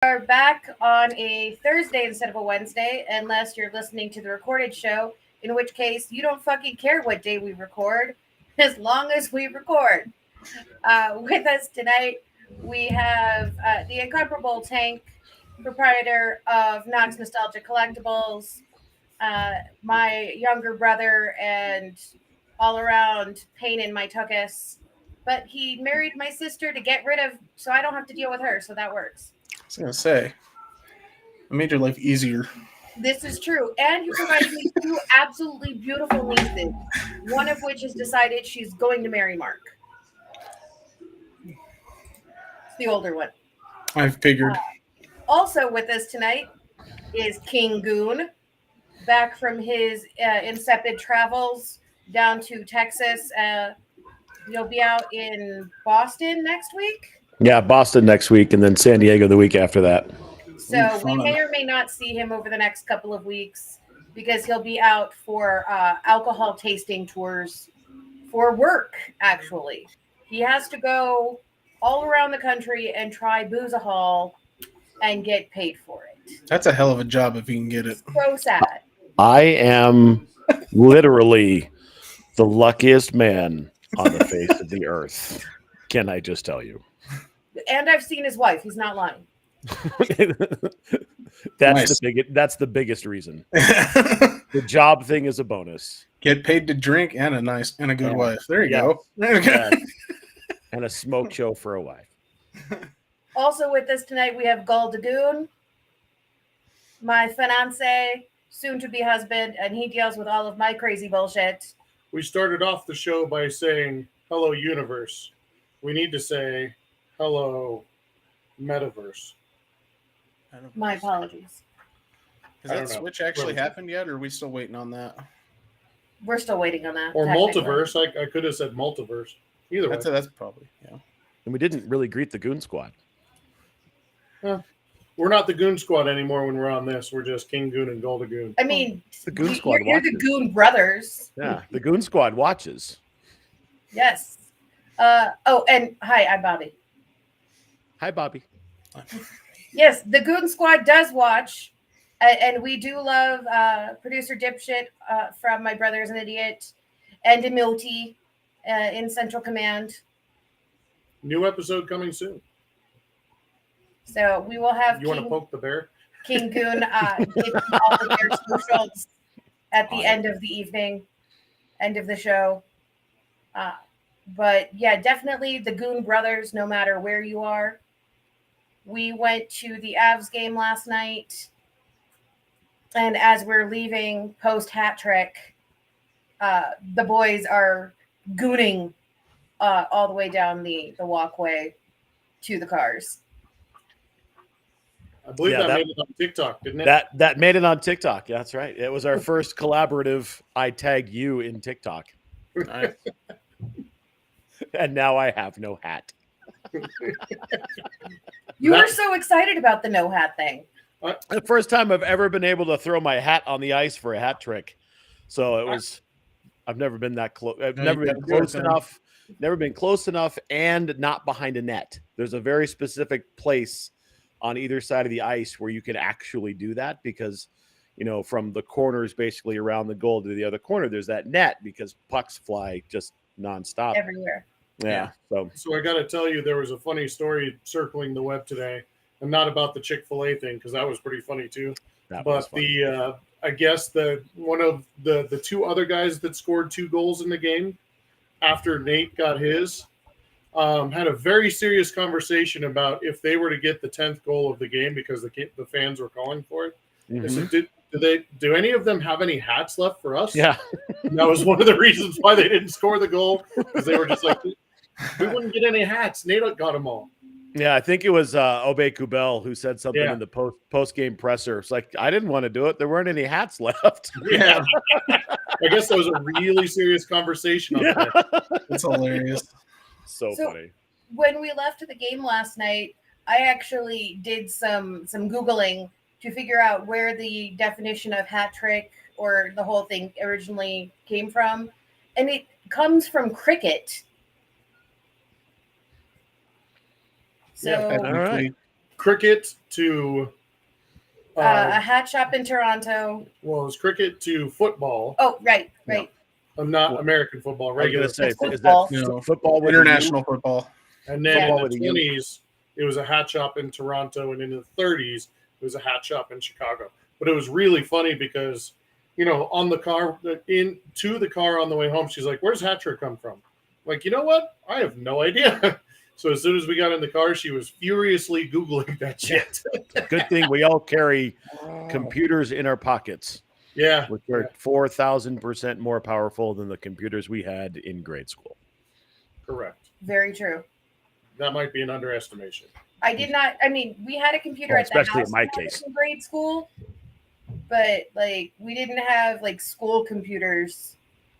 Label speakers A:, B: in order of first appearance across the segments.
A: Are back on a Thursday instead of a Wednesday, unless you're listening to the recorded show, in which case you don't fucking care what day we record, as long as we record. With us tonight, we have the incomparable Tank, proprietor of Knox Nostalgia Collectibles, my younger brother, and all around pain in my tuchus. But he married my sister to get rid of, so I don't have to deal with her, so that works.
B: I was gonna say, it made your life easier.
A: This is true. And you provided me two absolutely beautiful nieces, one of which has decided she's going to marry Mark. It's the older one.
B: I figured.
A: Also with us tonight is King Goon, back from his insipid travels down to Texas. You'll be out in Boston next week.
C: Yeah, Boston next week, and then San Diego the week after that.
A: So we may or may not see him over the next couple of weeks because he'll be out for alcohol tasting tours for work, actually. He has to go all around the country and try Boozahol and get paid for it.
B: That's a hell of a job if you can get it.
A: So sad.
C: I am literally the luckiest man on the face of the earth. Can I just tell you?
A: And I've seen his wife. He's not lying.
C: That's the biggest reason. The job thing is a bonus.
B: Get paid to drink and a good wife. There you go.
C: And a smoke show for a wife.
A: Also with us tonight, we have Gul de Goon, my fiancé, soon-to-be husband, and he deals with all of my crazy bullshit.
D: We started off the show by saying, hello, universe. We need to say, hello, metaverse.
A: My apologies.
B: Has that switch actually happened yet, or are we still waiting on that?
A: We're still waiting on that.
D: Or multiverse. I could have said multiverse. Either way.
B: That's probably, yeah.
C: And we didn't really greet the Goon Squad.
D: We're not the Goon Squad anymore when we're on this. We're just King Goon and Gul de Goon.
A: I mean,
C: the Goon Squad
A: you're the Goon Brothers.
C: Yeah, the Goon Squad watches.
A: Yes. And hi, I'm Bobbi.
C: Hi, Bobbi.
A: Yes, the Goon Squad does watch, and we do love producer Dipshit from My Brother's an Idiot and Emilty in Central Command.
D: New episode coming soon.
A: So we will have.
D: You want to poke the bear?
A: King Goon give you all of their socials at the end of the evening, end of the show. But yeah, definitely the Goon Brothers, no matter where you are. We went to the Avs game last night, and as we're leaving post hat trick, the boys are gooning all the way down the walkway to the cars.
D: I believe that made it on TikTok, didn't it?
C: That made it on TikTok. Yeah, that's right. It was our first collaborative I tag you in TikTok.
B: Nice.
C: And now I have no hat.
A: You were so excited about the no hat thing.
C: The first time I've ever been able to throw my hat on the ice for a hat trick. So it was, I've never been that close. I've never been close enough. Never been close enough and not behind a net. There's a very specific place on either side of the ice where you can actually do that because, from the corners basically around the goal to the other corner, there's that net because pucks fly just nonstop.
A: Everywhere.
C: Yeah.
D: So I got to tell you, there was a funny story circling the web today, and not about the Chick-fil-A thing because that was pretty funny too. But I guess one of the two other guys that scored 2 goals in the game after Nate got his had a very serious conversation about if they were to get the 10th goal of the game because the fans were calling for it.
C: Mm-hmm.
D: They said, do any of them have any hats left for us?
C: Yeah.
D: And that was one of the reasons why they didn't score the goal because they were just like, we wouldn't get any hats. Nate got them all.
C: Yeah, I think it was Obey Kubel who said something in the post-game presser. It's like, I didn't want to do it. There weren't any hats left.
D: Yeah. I guess that was a really serious conversation.
B: That's hilarious.
C: So funny.
A: When we left the game last night, I actually did some Googling to figure out where the definition of hat trick or the whole thing originally came from. And it comes from cricket. So
C: all right.
D: cricket to
A: a hat shop in Toronto.
D: Well, it was cricket to football.
A: Oh, right.
D: Not American football, regular.
C: I was gonna say,
A: football.
C: Is that football with
B: international football?
D: And then
A: Yeah.
D: in the 20s, it was a hat shop in Toronto, and in the 30s, it was a hat shop in Chicago. But it was really funny because, on the car, to the car on the way home, she's like, "Where's hat trick come from?" Like, you know what? I have no idea. So as soon as we got in the car, she was furiously Googling that shit.
C: Good thing we all carry computers in our pockets.
D: Yeah.
C: Which are 4,000% more powerful than the computers we had in grade school.
D: Correct.
A: Very true.
D: That might be an underestimation.
A: I did not. I mean, we had a computer at the
C: especially
A: house
C: in my
A: when I was
C: case.
A: in grade school, but we didn't have school computers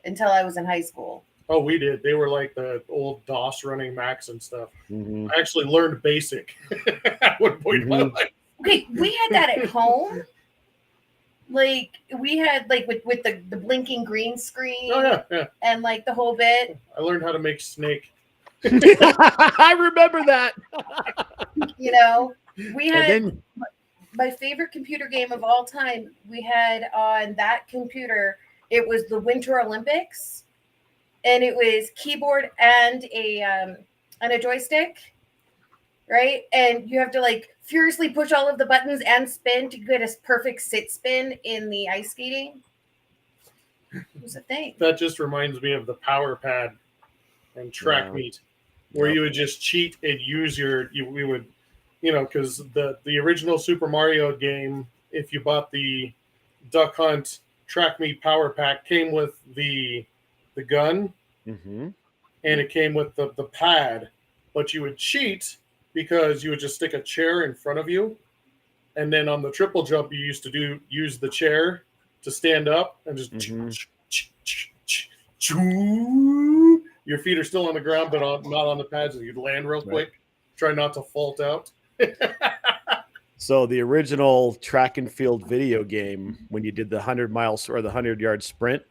A: until I was in high school.
D: Oh, we did. They were like the old DOS running Macs and stuff.
C: Mm-hmm.
D: I actually learned BASIC at one point in my life.
A: Okay, we had that at home. We had with the blinking green screen.
D: Oh yeah.
A: And the whole bit.
D: I learned how to make Snake.
C: I remember that.
A: We had my favorite computer game of all time. We had on that computer. It was the Winter Olympics, and it was keyboard and a joystick, right? And you have to furiously push all of the buttons and spin to get a perfect sit spin in the ice skating. It was a thing.
D: That just reminds me of the Power Pad and Track Meet, where you would just cheat and use we would, because the original Super Mario game, if you bought the Duck Hunt Track Meet Power Pack, came with the gun, and it came with the pad, but you would cheat because you would just stick a chair in front of you, and then on the triple jump, you used to use the chair to stand up and just your feet are still on the ground, but not on the pads. You'd land real quick, try not to fault out.
C: So the original track and field video game, when you did the 100 miles or the 100-yard sprint,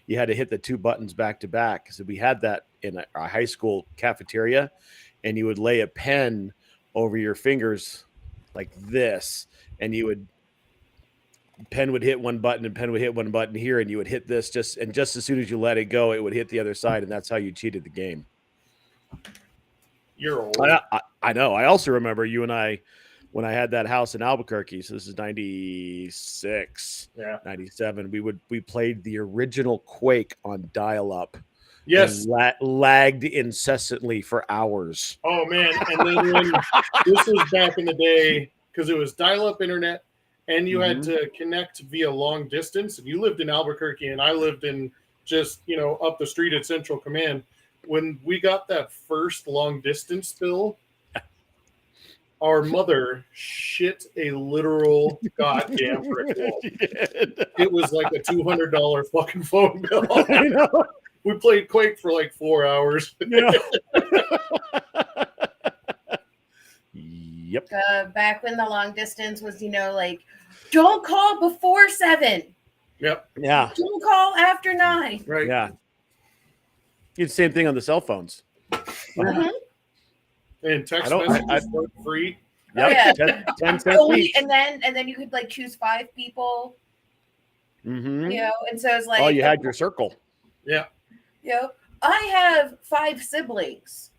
C: you had to hit the two buttons back to back. So we had that in our high school cafeteria, and you would lay a pen over your fingers like this, and pen would hit one button and pen would hit one button here, and you would hit this just as soon as you let it go, it would hit the other side, and that's how you cheated the game.
D: You're old.
C: I know. I also remember you and I, when I had that house in Albuquerque, so this is 96, 97, we played the original Quake on dial-up.
D: Yes.
C: And lagged incessantly for hours.
D: Oh, man. And then this was back in the day, because it was dial-up internet, and you had to connect via long distance, and you lived in Albuquerque, and I lived in just, up the street at Central Command. When we got that first long distance bill, our mother shit a literal goddamn brick wall. It was like a $200 fucking phone bill.
C: I know.
D: We played Quake for 4 hours.
C: Yeah. Yep.
A: Back when the long distance was, don't call before 7.
D: Yep.
C: Yeah.
A: Don't call after 9.
D: Right.
C: Yeah. You did the same thing on the cell phones.
D: And text messages weren't free.
C: Yep.
A: Oh, yeah.
C: 10 cents each.
A: And then you could choose 5 people.
C: Mm-hmm.
A: And so it's like,
C: oh, you had your circle.
D: Yeah.
A: I have 5 siblings.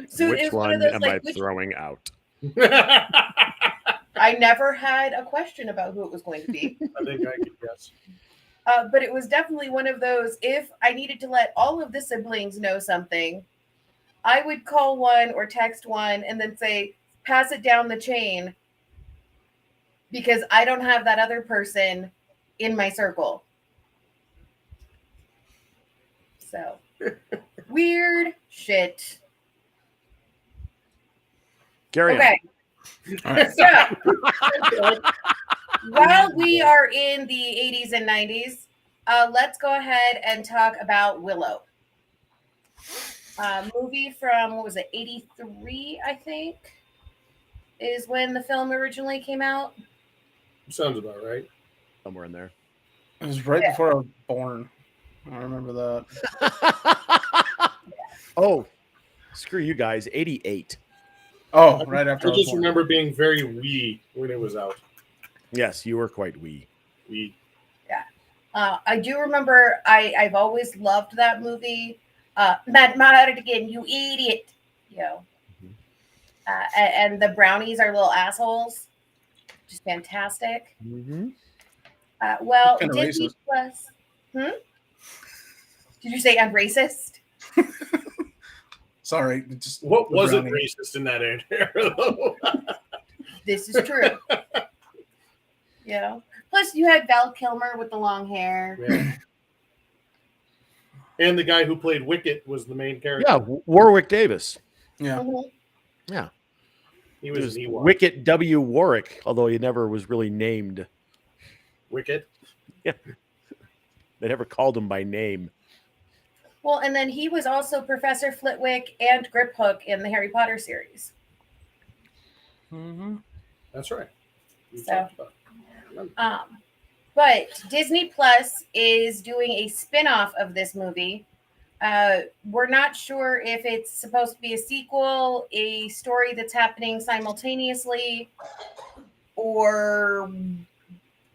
A: So
C: which one am I throwing out?
A: I never had a question about who it was going to be.
D: I think I could guess.
A: But it was definitely one of those, if I needed to let all of the siblings know something, I would call one or text one and then say, pass it down the chain, because I don't have that other person in my circle. So, weird shit.
C: Carry on.
A: Okay. So, while we are in the 80s and 90s, let's go ahead and talk about Willow. Movie from, 83, I think, is when the film originally came out.
D: Sounds about right.
C: Somewhere in there.
B: It was right before I was born. I remember that.
C: Oh, screw you guys. 88.
B: Oh, right after
D: I just remember being very wee when it was out.
C: Yes, you were quite wee.
D: Wee.
A: Yeah. I do remember I've always loved that movie. Mad again, you idiot. You know. And the brownies are little assholes. Just fantastic.
C: Mm-hmm.
A: Well,
B: Kinda
A: Disney
B: racist.
A: Plus. Did you say I'm racist?
B: Sorry.
D: What wasn't racist in that era, though?
A: This is true. You know. Plus, you had Val Kilmer with the long hair.
D: Yeah. And the guy who played Wicket was the main character.
C: Yeah, Warwick Davis.
B: Yeah.
A: Mm-hmm.
C: Yeah.
D: He was an Ewok.
C: Wicket W. Warwick, although he never was really named.
D: Wicket?
C: Yeah. They never called him by name.
A: Well, and then he was also Professor Flitwick and Griphook in the Harry Potter series.
B: Mm-hmm.
D: That's right.
A: But Disney Plus is doing a spin-off of this movie. We're not sure if it's supposed to be a sequel, a story that's happening simultaneously, or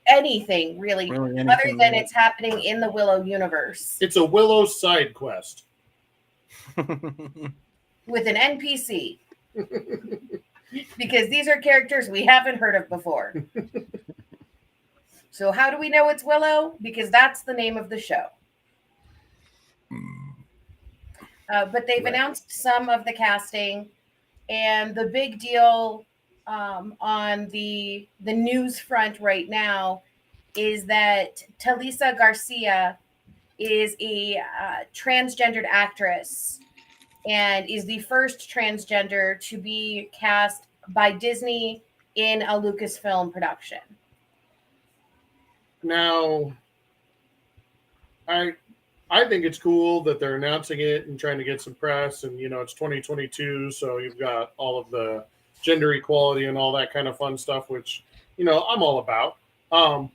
A: anything really other than it's happening in the Willow universe.
D: It's a Willow side quest.
A: With an NPC. Because these are characters we haven't heard of before. So how do we know it's Willow? Because that's the name of the show. But they've announced some of the casting, and the big deal on the news front right now is that Talisa Garcia is a transgendered actress and is the first transgender to be cast by Disney in a Lucasfilm production.
D: Now, I think it's cool that they're announcing it and trying to get some press, and it's 2022, so you've got all of the gender equality and all that kind of fun stuff, which I'm all about.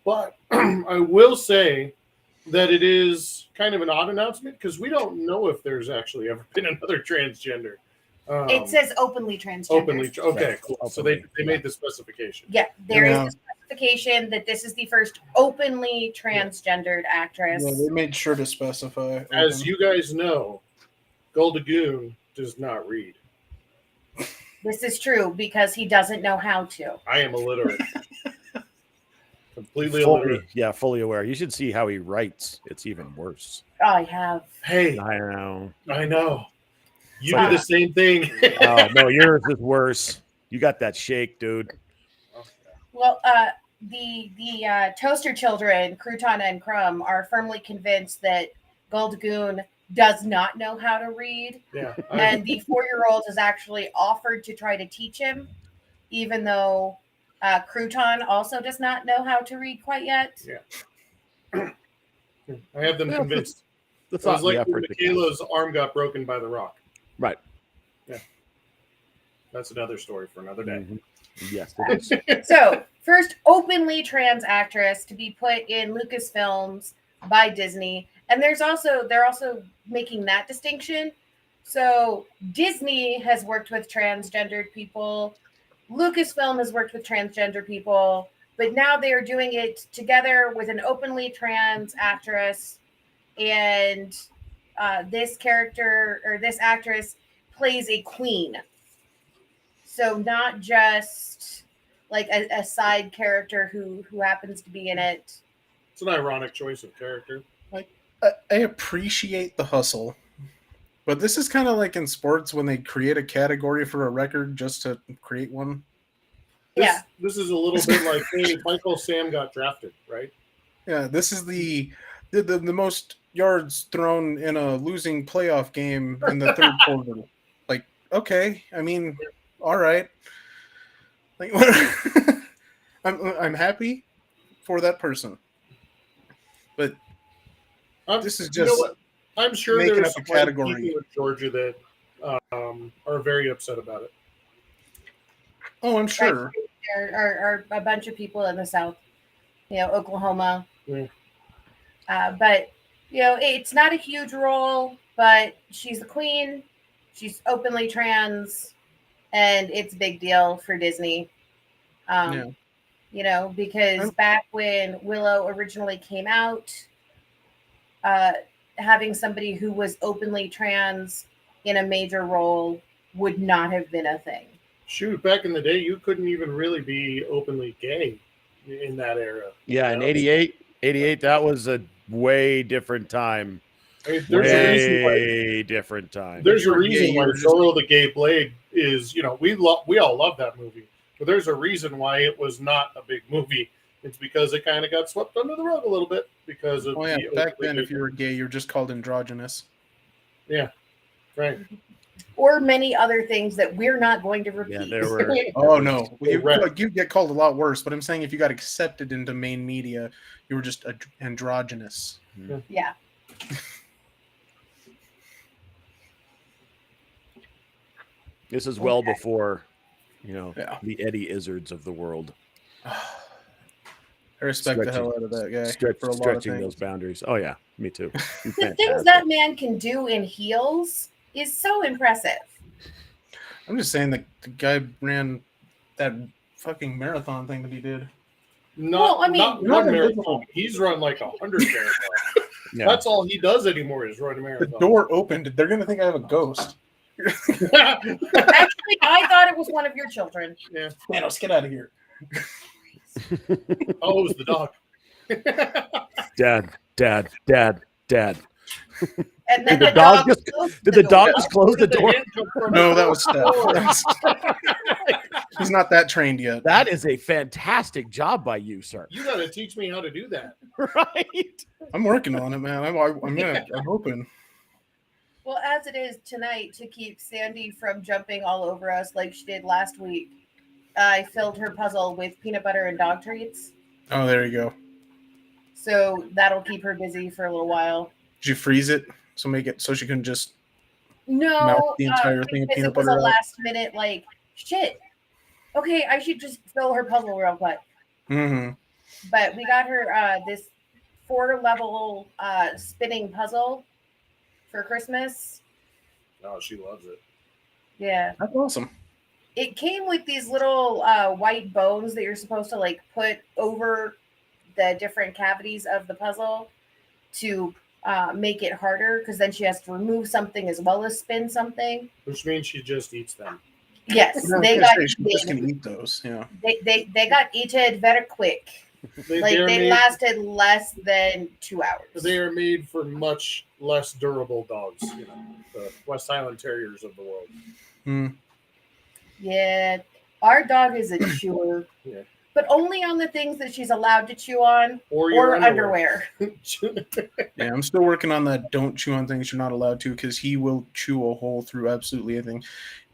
D: But I will say that it is kind of an odd announcement because we don't know if there's actually ever been another transgender.
A: It says openly transgender.
D: Openly, okay, cool. Openly, so they made the specification.
A: Yeah, there is the specification that this is the first openly transgendered actress.
B: Yeah, they made sure to specify.
D: As you guys know, Gul de Goon does not read.
A: This is true because he doesn't know how to.
D: I am illiterate. Completely illiterate.
C: Yeah, fully aware. You should see how he writes. It's even worse.
A: I have.
D: Hey,
C: I know.
D: You do the same thing.
C: Oh no, yours is worse. You got that shake, dude.
A: Well, the toaster children, Crouton and Crumb, are firmly convinced that Gul de Goon does not know how to read.
D: Yeah.
A: And the 4-year-old has actually offered to try to teach him, even though Crouton also does not know how to read quite yet.
D: Yeah. I have them convinced.
C: It
D: was like when Michaela's arm got broken by the rock.
C: Right.
D: Yeah. That's another story for another day.
C: Mm-hmm. Yes, it is.
A: So, first openly trans actress to be put in Lucasfilms by Disney. And they're also making that distinction. So, Disney has worked with transgendered people. Lucasfilm has worked with transgender people. But now they are doing it together with an openly trans actress. And this character or this actress plays a queen. So not just like a side character who happens to be in it.
D: It's an ironic choice of character.
B: Like I appreciate the hustle, but this is kind of like in sports when they create a category for a record just to create one.
D: This is a little bit like, hey, Michael Sam got drafted, right?
B: Yeah, this is the most yards thrown in a losing playoff game in the third quarter. Like, okay, I mean, all right. Like, I'm happy for that person, but this is just.
D: I'm sure
B: making
D: there's
B: up a category
D: people in Georgia that are very upset about it.
B: Oh, I'm sure.
A: There are a bunch of people in the South, Oklahoma.
D: Yeah.
A: But it's not a huge role, but she's the queen. She's openly trans. and it's a big deal for Disney.
B: Yeah.
A: You know, because back when Willow originally came out, having somebody who was openly trans in a major role would not have been a thing.
D: Shoot, back in the day, you couldn't even really be openly gay in that era.
C: Yeah, in 88, that was a way different time.
D: I mean, there's a reason why.
C: Different time.
D: There's a
B: You're
D: reason
B: gay,
D: why
B: you're just-
D: Zorro the Gay Blade is, you know, we all love that movie, but there's a reason why it was not a big movie. It's because it kind of got swept under the rug a little bit because of.
B: Oh yeah,
D: the
B: back
D: openly
B: then,
D: gay-
B: if you were gay, you're just called androgynous.
D: Yeah, right.
A: Or many other things that we're not going to repeat.
C: Yeah, there were.
B: Oh no,
D: Correct.
B: you get called a lot worse. But I'm saying if you got accepted into main media, you were just androgynous.
A: Yeah.
C: This is well before, you know,
B: Yeah.
C: the Eddie Izzards of the world.
B: I respect the hell out of that guy for a lot of
C: Stretching
B: things.
C: those boundaries. Oh yeah, me too.
A: The things that man can do in heels is so impressive.
B: I'm just saying that the guy ran that fucking marathon thing that he did.
A: Well, I mean-
D: not
B: Not
D: one marathon.
B: invisible.
D: He's run like 100 marathons.
C: Yeah.
D: That's all he does anymore is run a
B: The
D: marathon.
B: door opened. They're gonna think I have a ghost.
A: Actually, I thought it was one of your children.
D: Yeah.
B: Thanos, get out of here.
D: Oh, it was the dog.
C: Dad.
A: And then
C: Did the
A: the
C: dog
A: dog
C: just-
A: closed
C: Did the
A: door.
C: dog just close the door?
B: No, that was Steph. He's not that trained yet.
C: That is a fantastic job by you, sir.
D: You got to teach me how to do that.
C: Right?
B: I'm working on it, man. I'm hoping.
A: Well, as it is tonight, to keep Sandy from jumping all over us like she did last week, I filled her puzzle with peanut butter and dog treats.
B: Oh, there you go.
A: So that'll keep her busy for a little while.
B: Did you freeze it so make it so she can just
A: No,
B: mouth the entire thing of
A: because
B: peanut
A: it was
B: butter
A: a
B: out?
A: last minute like shit. Okay, I should just fill her puzzle real quick.
B: Mm-hmm.
A: But we got her this 4-level spinning puzzle for Christmas.
D: Oh, she loves it.
A: Yeah.
B: That's awesome.
A: It came with these little white bones that you're supposed to like put over the different cavities of the puzzle to make it harder, because then she has to remove something as well as spin something.
D: Which means she just eats them.
A: Yes,
B: I was
A: they
B: gonna
A: got
B: say, she's just
A: eaten.
B: gonna eat those. Yeah.
A: They got eaten very quick.
D: They
A: Like
D: are
A: they
D: made-
A: lasted less than 2 hours.
D: They are made for much less durable dogs. You know, the West Highland Terriers of the world.
B: Mm.
A: Yeah, our dog is a chewer,
D: Yeah.
A: but only on the things that she's allowed to chew on
D: Or your
A: or underwear.
B: Yeah, I'm still working on that. Don't chew on things you're not allowed to, because he will chew a hole through absolutely anything.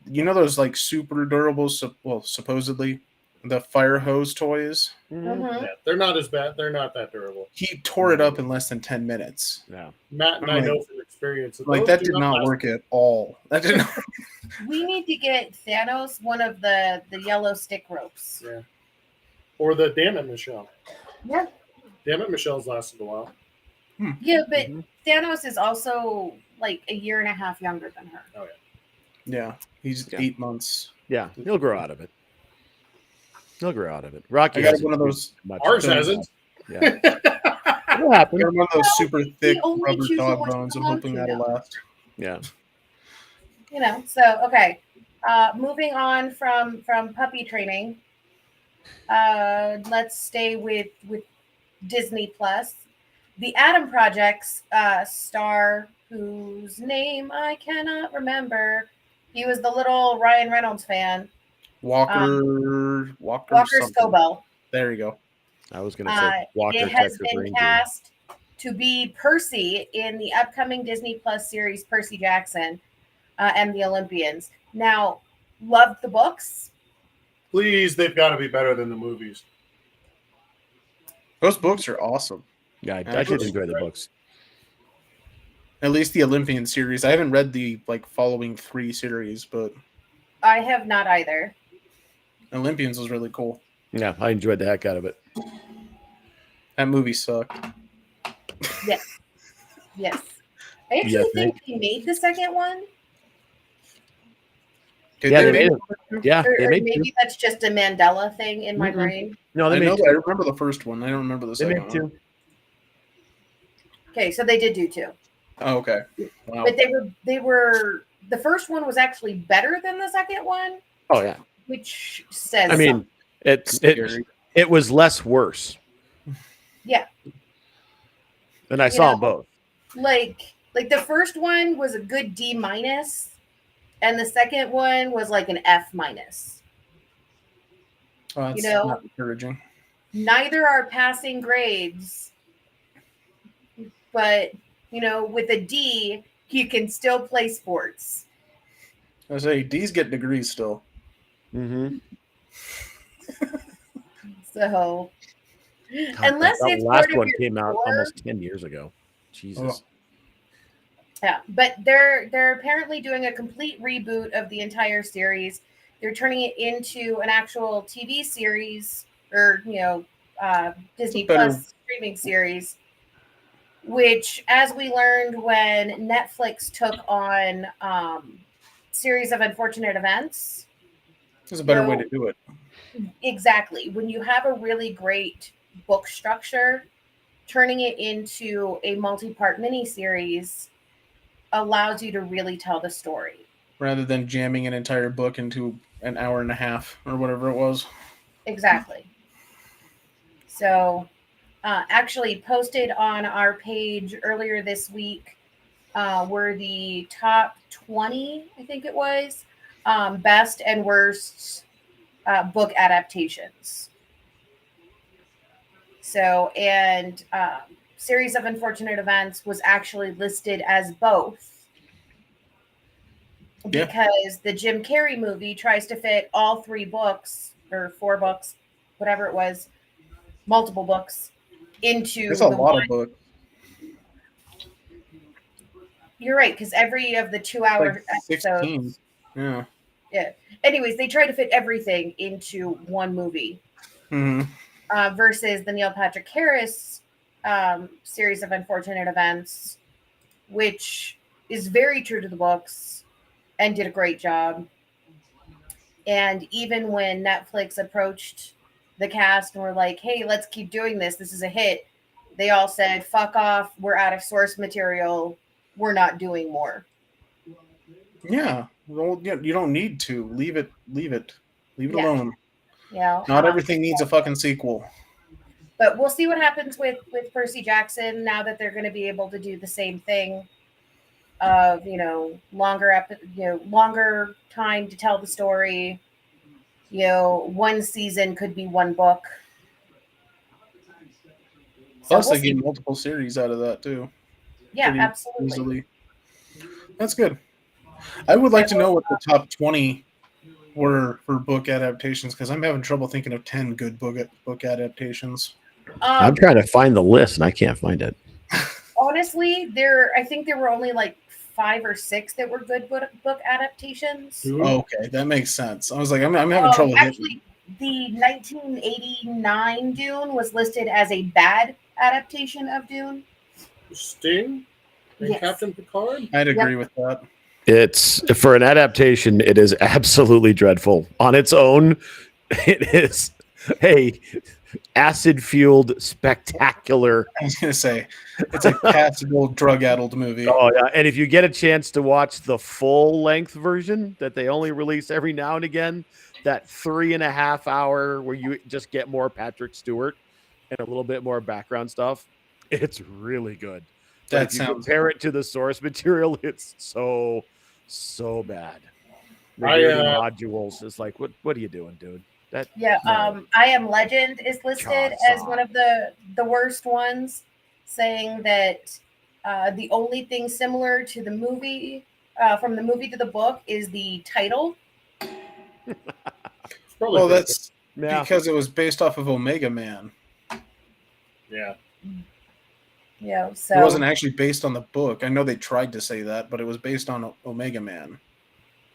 B: You know those like super durable, supposedly the fire hose toys.
A: Mhm.
D: Yeah, they're not as bad. They're not that durable.
B: He tore it up in less than 10 minutes.
C: Yeah.
D: Matt and
B: I'm
D: I
B: like-
D: know from experience.
B: Like
D: those
B: that
D: do
B: did not
D: last.
B: work at all. That did not.
A: We need to get Thanos one of the yellow stick ropes.
D: Yeah. Or the Damn It Michelle.
A: Yeah,
D: Damn It Michelle's lasted a while.
A: yeah, but
C: Mhm.
A: Thanos is also like a year and a half younger than her.
B: Yeah, he's
C: Yeah.
B: 8 months.
C: Yeah, he'll grow out of it. He'll grow out of it. Rocky
B: I got
C: hasn't
B: one of those.
C: much
D: Ours
C: of it.
D: hasn't.
C: Yeah. It'll happen.
B: I got one of those super thick
A: only
B: rubber
A: choose
B: dog
A: what
B: bones. I'm
A: you want
B: hoping
A: to
B: that'll
A: know.
B: last.
C: Yeah.
A: You know, so okay. Moving on from puppy training. Let's stay with Disney Plus. The Adam Project's star, whose name I cannot remember. He was the little Ryan Reynolds fan.
B: Walker
A: Walker
B: something.
A: Scobell.
B: There you go.
C: I was going to say Walker,
A: It has
C: Texas
A: been
C: Ranger.
A: cast to be Percy in the upcoming Disney Plus series Percy Jackson and the Olympians. Now, loved the books.
D: Please, they've got to be better than the movies.
B: Those books are awesome.
C: Yeah, I
B: Actually,
C: did enjoy the books.
B: At least the Olympian series. I haven't read the following 3 series, but
A: I have not either.
B: Olympians was really cool.
C: Yeah, I enjoyed the heck out of it.
B: That movie sucked.
A: Yes. I actually
C: Yes,
A: think they made the second one.
C: Yeah, they made it. Yeah,
A: Or
C: they made
A: maybe
C: two.
A: that's just a Mandela thing in my
C: Mhm.
A: brain.
C: No, they
B: I
C: made
B: know
C: two.
B: that. I remember the first one. I don't remember the
C: They
B: second
C: made
B: one.
C: two.
A: Okay, so they did do two.
B: Oh, okay. Wow.
A: But they were the first one was actually better than the second one,
C: Oh yeah.
A: which says
C: I mean,
A: something.
C: it was less worse.
A: Yeah.
C: And I
A: You
C: saw
A: know,
C: them both.
A: Like the first one was a good D minus, and the second one was like an F minus.
B: Oh, that's
A: You know,
B: not encouraging.
A: neither are passing grades, but with a D, you can still play sports.
B: I say D's get degrees still.
C: Mm-hmm.
A: So,
C: God,
A: unless
C: that
A: it's
C: last
A: part of
C: one
A: your
C: came out
A: core-
C: almost 10 years ago. Jesus.
B: Oh.
A: Yeah, but they're apparently doing a complete reboot of the entire series. They're turning it into an actual TV series, or Disney
B: Better-
A: Plus streaming series. Which, as we learned when Netflix took on Series of Unfortunate Events,
B: There's a better way to do it.
A: exactly. When you have a really great book structure, turning it into a multi-part miniseries allows you to really tell the story.
B: Rather than jamming an entire book into an hour and a half or whatever it was.
A: Exactly. So, actually posted on our page earlier this week were the top 20, I think it was, best and worst book adaptations. So, and Series of Unfortunate Events was actually listed as both because the Jim Carrey movie tries to fit all 3 books or 4 books, whatever it was, multiple books into
B: It's a lot of books.
A: You're right, because every of the 2-hour
B: Like
A: episodes.
B: 16. Yeah.
A: Yeah. Anyways, they try to fit everything into one movie.
B: Mm-hmm.
A: Versus the Neil Patrick Harris Series of Unfortunate Events, which is very true to the books and did a great job. And even when Netflix approached the cast and were like, hey, let's keep doing this. This is a hit. They all said, fuck off. We're out of source material. We're not doing more.
B: Yeah. Well, you don't need to. Leave it alone.
A: Yeah.
B: Not everything needs a fucking sequel.
A: But we'll see what happens with Percy Jackson now that they're going to be able to do the same thing of, longer time to tell the story. One season could be one book.
B: Plus, they get multiple series out of that too.
A: Yeah,
B: Pretty
A: absolutely.
B: Easily. That's good. I would like to know what the top 20 were for book adaptations because I'm having trouble thinking of 10 good book adaptations.
C: I'm trying to find the list and I can't find it.
A: Honestly, I think there were only like 5 or 6 that were good book adaptations.
B: Oh, okay, that makes sense. I was like, I'm having trouble.
A: Actually, the 1989 Dune was listed as a bad adaptation of Dune.
D: Sting and
A: Yes.
D: Captain Picard?
B: I'd agree with that.
C: It's for an adaptation, it is absolutely dreadful. On its own, it is a acid-fueled, spectacular.
B: I was gonna say it's a passable, drug-addled movie.
C: Oh yeah, and if you get a chance to watch the full-length version that they only release every now and again, that 3.5 hour where you just get more Patrick Stewart and a little bit more background stuff, it's really good. But
B: That
C: if you
B: sounds.
C: compare it to the source material, it's so bad. The modules is like, what are you doing, dude?
A: I Am Legend is listed as one of the worst ones, saying that the only thing similar to the movie, from the movie to the book, is the title.
B: Well, that's because it was based off of Omega Man.
D: Yeah.
A: Yeah, so
B: it wasn't actually based on the book. I know they tried to say that, but it was based on Omega Man.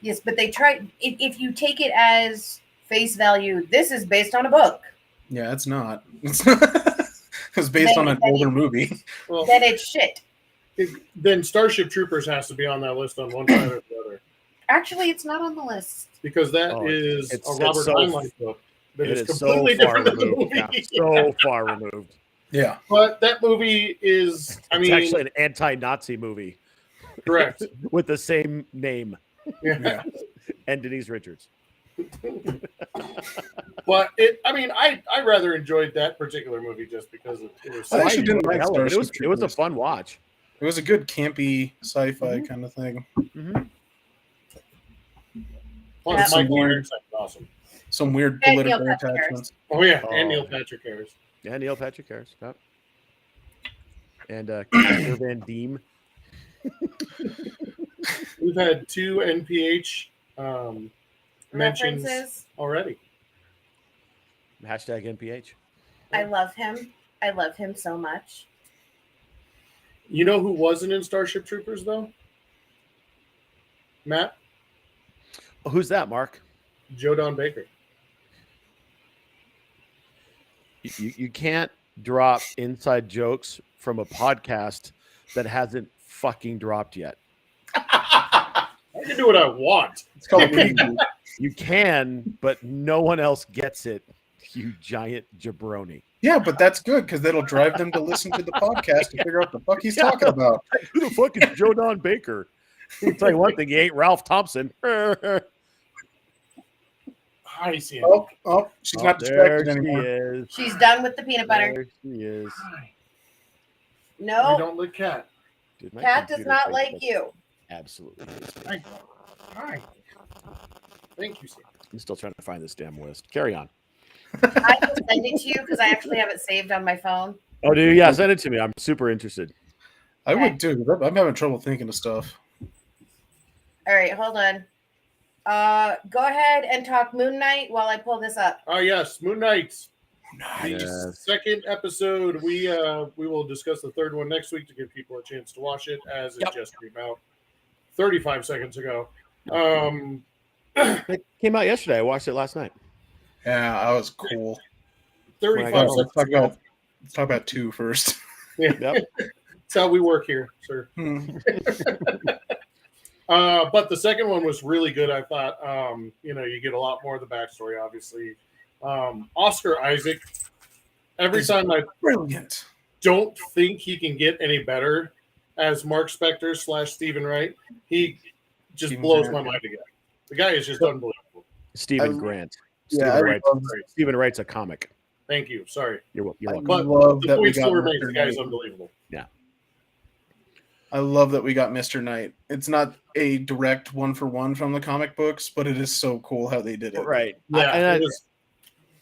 A: Yes, but they tried. If you take it as face value, this is based on a book.
B: Yeah, it's not. It's based on an older movie.
D: Well,
A: then it's shit.
D: Then Starship Troopers has to be on that list on one side or the other.
A: Actually, it's not on the list.
D: Because that is
C: it's
D: a Robert
C: so-
D: Heinlein book that is
C: so
D: completely
C: far
D: different than the
C: removed.
D: movie.
C: Yeah, so far removed.
B: Yeah.
D: But that movie is,
C: It's actually an anti-Nazi movie
D: correct.
C: with the same name
D: Yeah.
C: and Denise Richards.
D: But I rather enjoyed that particular movie just because it was.
B: I actually didn't like
C: Hell of it.
B: Starship
C: It was a
B: Troopers.
C: fun watch.
B: It was a good campy sci-fi kind of thing.
C: Mm-hmm.
D: Plus,
B: Yeah.
D: Mike Myers, awesome.
B: Some weird
A: And
B: political
A: Neil Patrick
B: attachments.
D: Oh yeah,
C: Oh.
D: and Neil Patrick Harris.
C: Yeah, Neil Patrick Harris. Yep. And Casper Van Diem.
D: We've had 2 NPH mentions
A: References.
D: already.
C: Hashtag NPH.
A: I love him. I love him so much.
D: You know who wasn't in Starship Troopers though? Matt?
C: Who's that, Mark?
D: Joe Don Baker.
C: You can't drop inside jokes from a podcast that hasn't fucking dropped yet.
D: I can do what I want.
B: It's called a preview.
C: You can, but no one else gets it, you giant jabroni.
B: Yeah, but that's good because that'll drive them to listen to the podcast to figure out the fuck he's talking about.
C: Who the fuck is Joe Don Baker? I'll tell you one thing, he ain't Ralph Thompson.
D: Hi, Sam.
B: Oh, she's not
C: there
B: distracted
C: she
B: anymore.
C: is.
A: She's done with the peanut butter.
C: There she is.
D: Hi. We
A: No,
D: don't lick cat.
C: Dude, my
A: Cat does
C: computer
A: not
C: thinks
A: like
C: that's
A: you.
C: Absolutely.
D: Hi. Hi. Thank you, Sam.
C: I'm still trying to find this damn list. Carry on.
A: I will send it to you because I actually have it saved on my phone.
C: Oh, dude, yeah, send it to me. I'm super interested.
B: I would too. I'm having trouble thinking of stuff.
A: All right, hold on. Go ahead and talk Moon Knight while I pull this up.
D: Oh yes, Moon Knight. The
C: Yes.
D: second episode. We will discuss the third one next week to give people a chance to watch it as it just came out 35 seconds ago.
C: It came out yesterday. I watched it last night.
B: Yeah, that was cool.
D: 35
C: Oh,
D: seconds
B: Let's
D: ago.
B: talk about 2 first.
D: Yeah.
C: Yep.
D: That's how we work here, sir. But the second one was really good. I thought, you get a lot more of the backstory, obviously. Oscar Isaac, every time I
B: Brilliant.
D: don't think he can get any better as Mark Spector / Stephen Wright, he just
B: Stephen
D: blows
B: Grant.
D: my mind again. The guy is just unbelievable.
C: Stephen
B: I-
C: Grant.
B: Yeah,
C: Stephen Wright's a comic.
D: Thank you. Sorry.
C: You're welcome.
D: But
B: love
D: the
B: that we
D: point
B: got
D: still remains.
B: Mr.
D: The guy is
B: Knight.
D: unbelievable.
B: I love that we got Mr. Knight. It's not a direct 1-for-1 from the comic books, but it is so cool how they did it.
C: Right.
D: Yeah,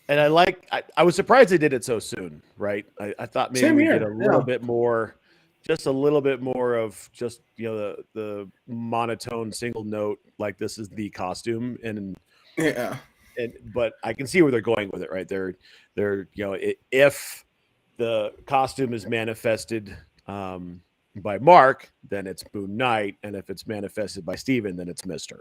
C: I was surprised they did it so soon, right? I thought maybe
B: Same
C: we
B: here,
C: get a little
B: yeah.
C: bit more, just a little bit more of just, the monotone single note, like this is the costume.
B: Yeah.
C: But I can see where they're going with it, right? They're if the costume is manifested by Mark, then it's Moon Knight, and if it's manifested by Steven, then it's Mr.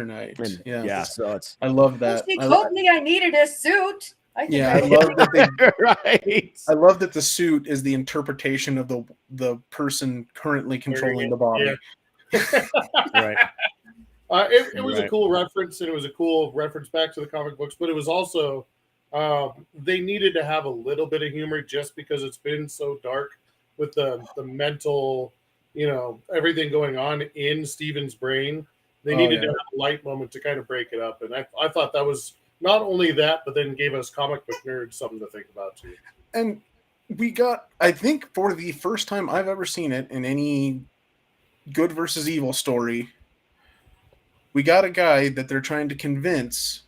B: Knight.
C: And,
B: Yeah.
C: so it's
B: I love that.
A: She told me I needed a suit. I think
B: I love that they
C: right.
B: I love that the suit is the interpretation of the person currently controlling the body.
D: Yeah.
C: Right.
D: It was a
C: Right.
D: cool reference, and it was a cool reference back to the comic books, but it was also they needed to have a little bit of humor just because it's been so dark with the mental, everything going on in Steven's brain. They needed to have a light moment to kind of break it up, and I thought that was not only that, but then gave us comic book nerds something to think about too.
B: And we got, I think, for the first time I've ever seen it in any good versus evil story, we got a guy that they're trying to convince,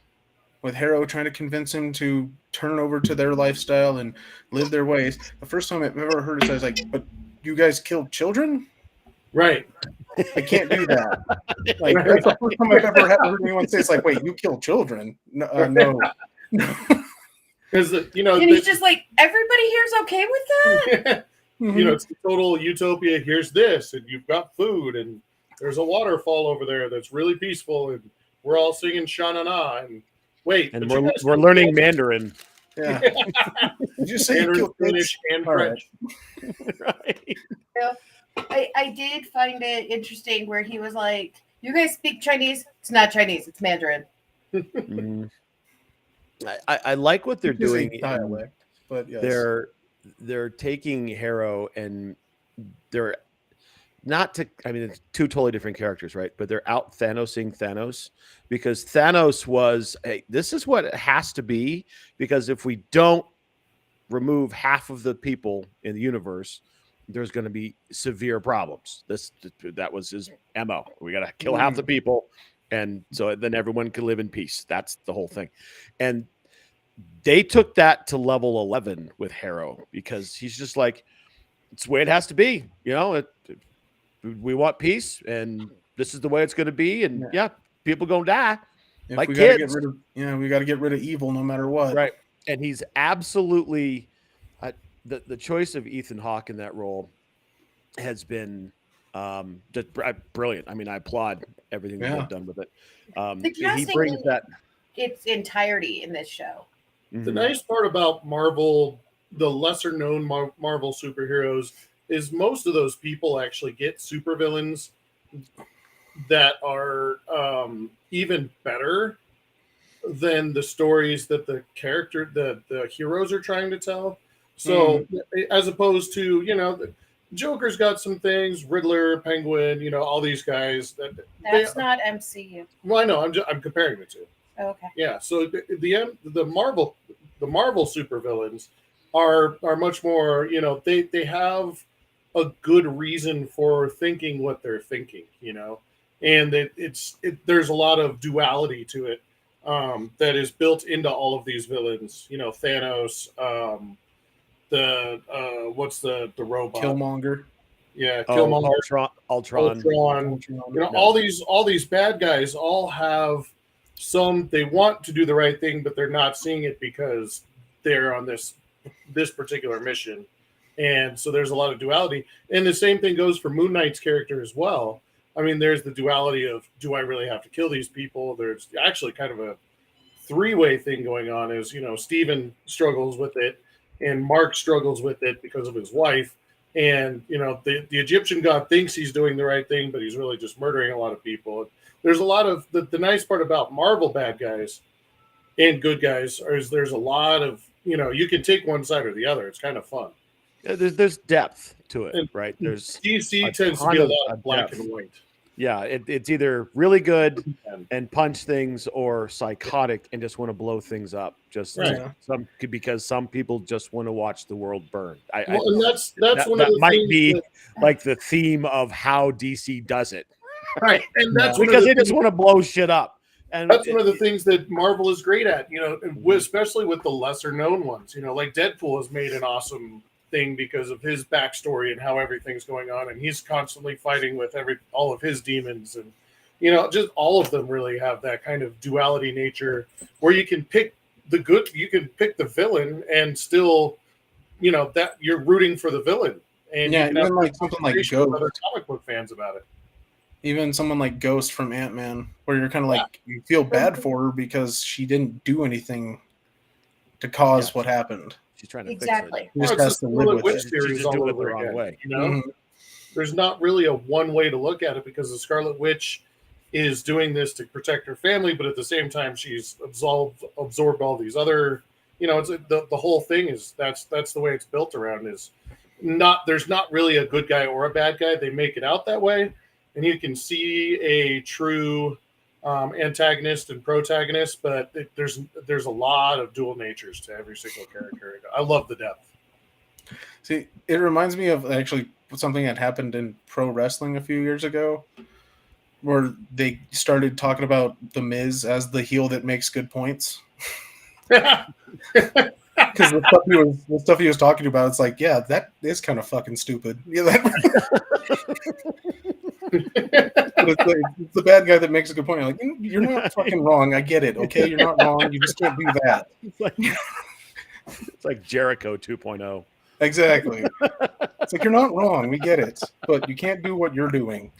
B: with Harrow trying to convince him to turn over to their lifestyle and live their ways. The first time I've ever heard it, I was like, but you guys killed children?
D: Right.
B: I can't do that. Like, that's the first time I've ever heard anyone say, it's like, wait, you killed children? No.
D: Because,
A: And he's just like, everybody here's okay with that?
D: it's the total utopia. Here's this, and you've got food, and there's a waterfall over there that's really peaceful, and we're all singing Sha Na Na. And wait,
C: And
D: but you guys
C: we're
D: killed
C: learning
D: children.
C: Mandarin.
B: Yeah. Did you say you
D: Mandarin,
B: killed kids?
D: Finnish, and
B: All
D: French.
C: Right.
A: I did find it interesting where he was like, You guys speak Chinese? It's not Chinese. It's Mandarin.
C: I like what they're
B: It is a
C: doing.
B: dialect, but yes.
C: They're taking Harrow and they're not to. I mean, it's two totally different characters, right? But they're out Thanosing Thanos because Thanos was. Hey, this is what it has to be because if we don't remove half of the people in the universe, there's going to be severe problems. That was his MO. We got to kill half the people, and so then everyone can live in peace. That's the whole thing, and they took that to level 11 with Harrow because he's just like, it's the way it has to be. You know, we want peace, and this is the way it's going to be. And people gonna die.
B: If
C: like
B: we
C: kids.
B: gotta get rid of, we got to get rid of evil no matter what.
C: Right. And he's absolutely the choice of Ethan Hawke in that role has been just brilliant. I mean, I applaud everything that they've done with it. He brings that
A: its entirety in this show.
D: The nice part about Marvel, the lesser known Marvel superheroes, is most of those people actually get supervillains that are even better than the stories that the heroes are trying to tell. So as opposed to, Joker's got some things, Riddler, Penguin, all these guys.
A: That's not MCU.
D: Well, I know. I'm comparing the two.
A: Oh, okay.
D: Yeah. So the Marvel supervillains are much more. They have a good reason for thinking what they're thinking. And there's a lot of duality to it that is built into all of these villains. Thanos. What's the robot?
B: Killmonger.
D: Yeah, Killmonger.
C: Ultron.
D: All these bad guys all have they want to do the right thing, but they're not seeing it because they're on this particular mission. And so there's a lot of duality. And the same thing goes for Moon Knight's character as well. I mean, there's the duality of, do I really have to kill these people? There's actually kind of a three-way thing going on is, Steven struggles with it and Mark struggles with it because of his wife. And, the Egyptian god thinks he's doing the right thing, but he's really just murdering a lot of people. There's a lot of the nice part about Marvel bad guys and good guys is there's a lot of, you can take one side or the other. It's kind of fun.
C: There's depth to it, right? There's
D: DC tends to be a lot of black and white.
C: Yeah, it's either really good and punch things or psychotic and just want to blow things up. Because some people just want to watch the world burn.
D: And that's one of the
C: might
D: things
C: be like the theme of how DC does it,
D: right? And that's
C: because they just want to blow shit up. And
D: that's one of the things that Marvel is great at, especially with the lesser known ones. Like Deadpool has made an awesome thing because of his backstory and how everything's going on, and he's constantly fighting with all of his demons, and just all of them really have that kind of duality nature where you can pick the good, you can pick the villain, and still, that you're rooting for the villain, and
B: even like something like Ghost,
D: other comic book fans about it.
B: Even someone like Ghost from Ant-Man, where you're kind of like you feel bad for her because she didn't do anything to cause what happened.
C: She's trying to
A: exactly.
C: fix
B: it. Just has to live with it.
D: Series all
C: do it the
D: over
C: wrong
D: again,
C: way.
D: There's not really a one way to look at it because the Scarlet Witch is doing this to protect her family, but at the same time she's absorbed all these other. It's the whole thing is that's the way it's built around is there's not really a good guy or a bad guy. They make it out that way, and you can see a true antagonist and protagonist, but there's a lot of dual natures to every single character. I love the depth.
B: See, it reminds me of actually something that happened in pro wrestling a few years ago, where they started talking about The Miz as the heel that makes good points. Because the stuff he was talking about, it's like, yeah, that is kind of fucking stupid. Yeah, it's the bad guy that makes a good point. You're like, you're not fucking wrong. I get it. Okay, you're not wrong. You just can't do that.
C: It's like Jericho 2.0.
B: Exactly. It's like, you're not wrong. We get it, but you can't do what you're doing.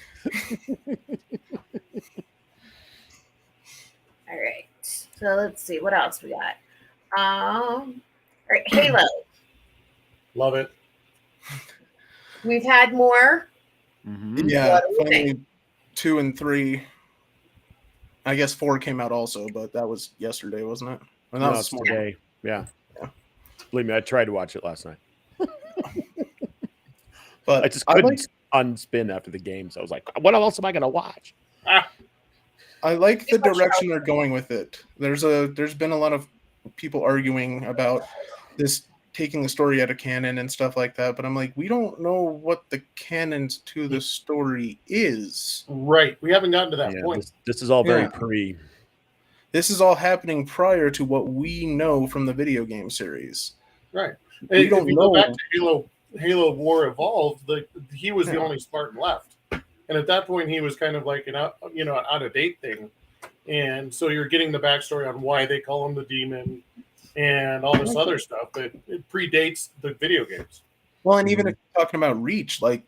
A: All right. So let's see what else we got. All right, Halo.
D: Love it.
A: We've had more.
B: Yeah, finally 2 and 3 I guess 4 came out also, but that was yesterday, wasn't it? Well, that
C: No,
B: was
C: it's
B: small.
C: today. Yeah.
B: Yeah.
C: Believe me, I tried to watch it last night.
B: But
C: I just couldn't unspin after the game. So I was like, what else am I going to watch?
B: I like the direction they're going with it. There's been a lot of people arguing about this taking the story out of canon and stuff like that, but I'm like, we don't know what the canons to the story is.
D: Right. We haven't gotten to that point.
C: This is all very pre.
B: This is all happening prior to what we know from the video game series.
D: Right.
B: We don't know.
D: Go back to Halo War Evolved, he was the only Spartan left. And at that point, he was kind of like an out-of-date thing. And so you're getting the backstory on why they call him the demon and all this other stuff that it predates the video games.
B: Well, and even if you're talking about Reach, like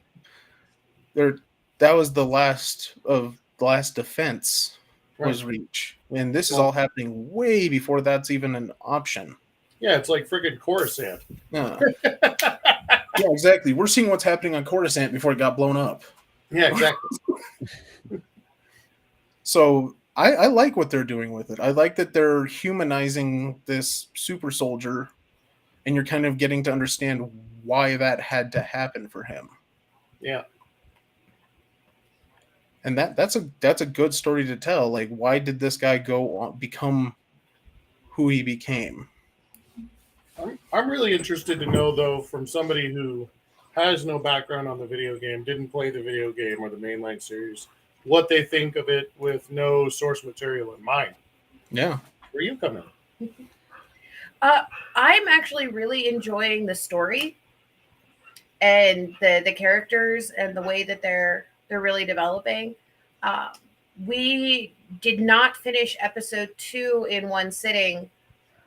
B: that was the last defense was Reach. And this is all happening way before that's even an option.
D: Yeah, it's like freaking Coruscant.
B: Yeah. Yeah, exactly. We're seeing what's happening on Coruscant before it got blown up.
D: Yeah, exactly.
B: So I like what they're doing with it. I like that they're humanizing this super soldier, and you're kind of getting to understand why that had to happen for him.
D: Yeah.
B: And that's a good story to tell. Like, why did this guy go on, become who he became?
D: I'm really interested to know, though, from somebody who has no background on the video game, didn't play the video game or the mainline series, what they think of it with no source material in mind.
B: Yeah.
D: Where you come in?
A: I'm actually really enjoying the story and the characters and the way that they're really developing. We did not finish episode 2 in one sitting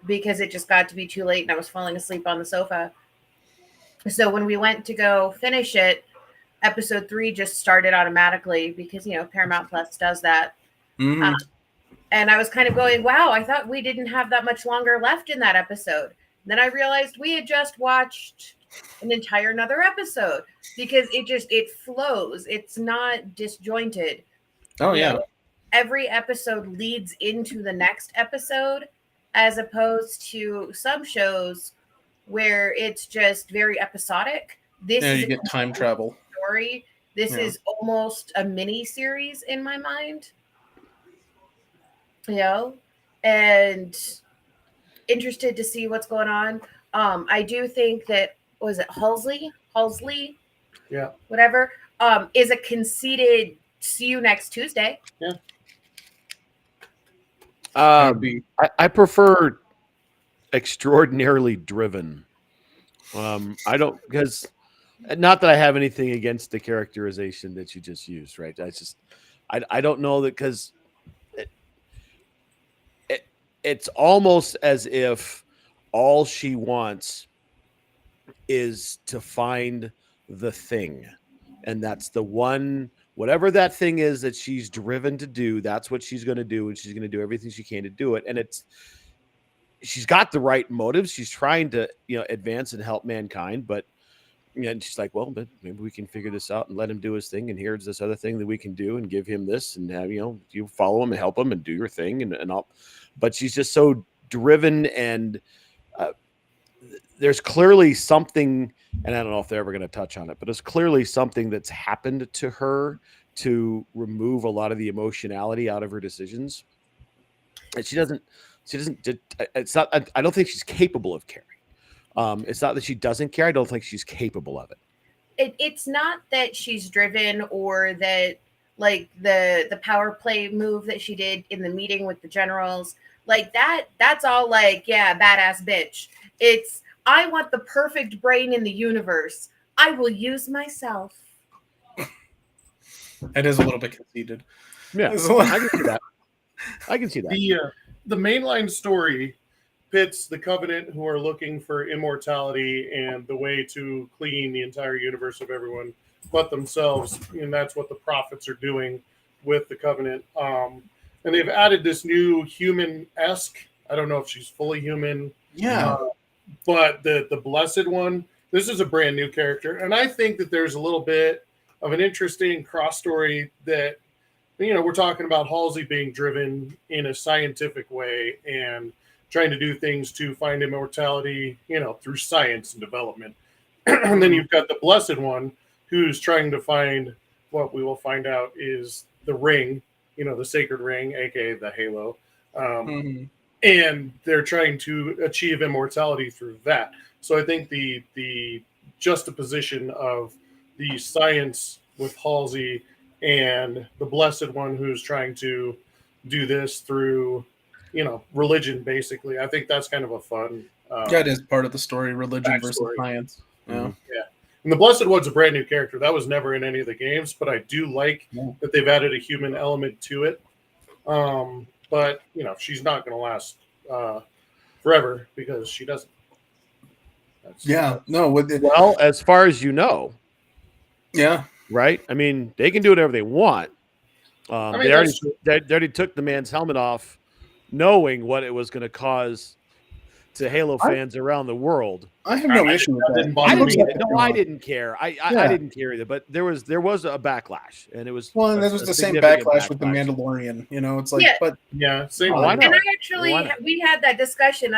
A: because it just got to be too late and I was falling asleep on the sofa. So when we went to go finish it, episode 3 just started automatically because, Paramount Plus does that.
B: Mm-hmm.
A: And I was kind of going, wow, I thought we didn't have that much longer left in that episode. Then I realized we had just watched an entire another episode because it flows. It's not disjointed.
B: Oh, yeah.
A: Every episode leads into the next episode, as opposed to some shows where it's just very episodic. This is
B: you get time travel
A: story. This is almost a mini series in my mind. And interested to see what's going on. I do think that, was it Halsey?
D: Yeah.
A: Whatever. Is a conceded see you next Tuesday.
D: Yeah.
C: I prefer extraordinarily driven. I don't, because not that I have anything against the characterization that you just used, right? I don't know that, because it's almost as if all she wants is to find the thing, and that's the one, whatever that thing is that she's driven to do, that's what she's going to do, and she's going to do everything she can to do it. And she's got the right motives. She's trying to, advance and help mankind, but and she's like, well, but maybe we can figure this out and let him do his thing, and here's this other thing that we can do, and give him this, and have you follow him and help him and do your thing and all. But she's just so driven, and there's clearly something, and I don't know if they're ever going to touch on it, but it's clearly something that's happened to her to remove a lot of the emotionality out of her decisions. And she doesn't, it's not, I don't think she's capable of caring. It's not that she doesn't care. I don't think she's capable of it.
A: It's not that she's driven, or that, like, the power play move that she did in the meeting with the generals, like that's all like, yeah, badass bitch. It's, I want the perfect brain in the universe. I will use myself.
B: It is a little bit conceited.
C: Yeah, I can see that. I can see that.
D: The mainline story pits the Covenant, who are looking for immortality and the way to clean the entire universe of everyone but themselves, and that's what the prophets are doing with the Covenant. And they've added this new human-esque, I don't know if she's fully human.
B: Yeah.
D: But the Blessed One, this is a brand new character. And I think that there's a little bit of an interesting cross story that we're talking about Halsey being driven in a scientific way and trying to do things to find immortality, through science and development. And then you've got the Blessed One who's trying to find what we will find out is the ring, the sacred ring, aka the halo. And they're trying to achieve immortality through that. So I think the juxtaposition of the science with Halsey and the Blessed One who's trying to do this through, religion, basically. I think that's kind of a fun.
B: It is part of the story, religion versus science.
D: Yeah. And the Blessed One's a brand new character. That was never in any of the games, but I do like that they've added a human element to it. But, she's not going to last forever because she doesn't.
C: Well, as far as you know.
B: Yeah.
C: Right? I mean, they can do whatever they want. They already took the man's helmet off knowing what it was going to cause to Halo fans around the world.
B: I have no issue with that.
C: I didn't care. I didn't care either. But there was a backlash, and it was
B: and this was the same backlash with the Mandalorian. It's like,
D: same.
C: I know.
A: And I actually we had that discussion.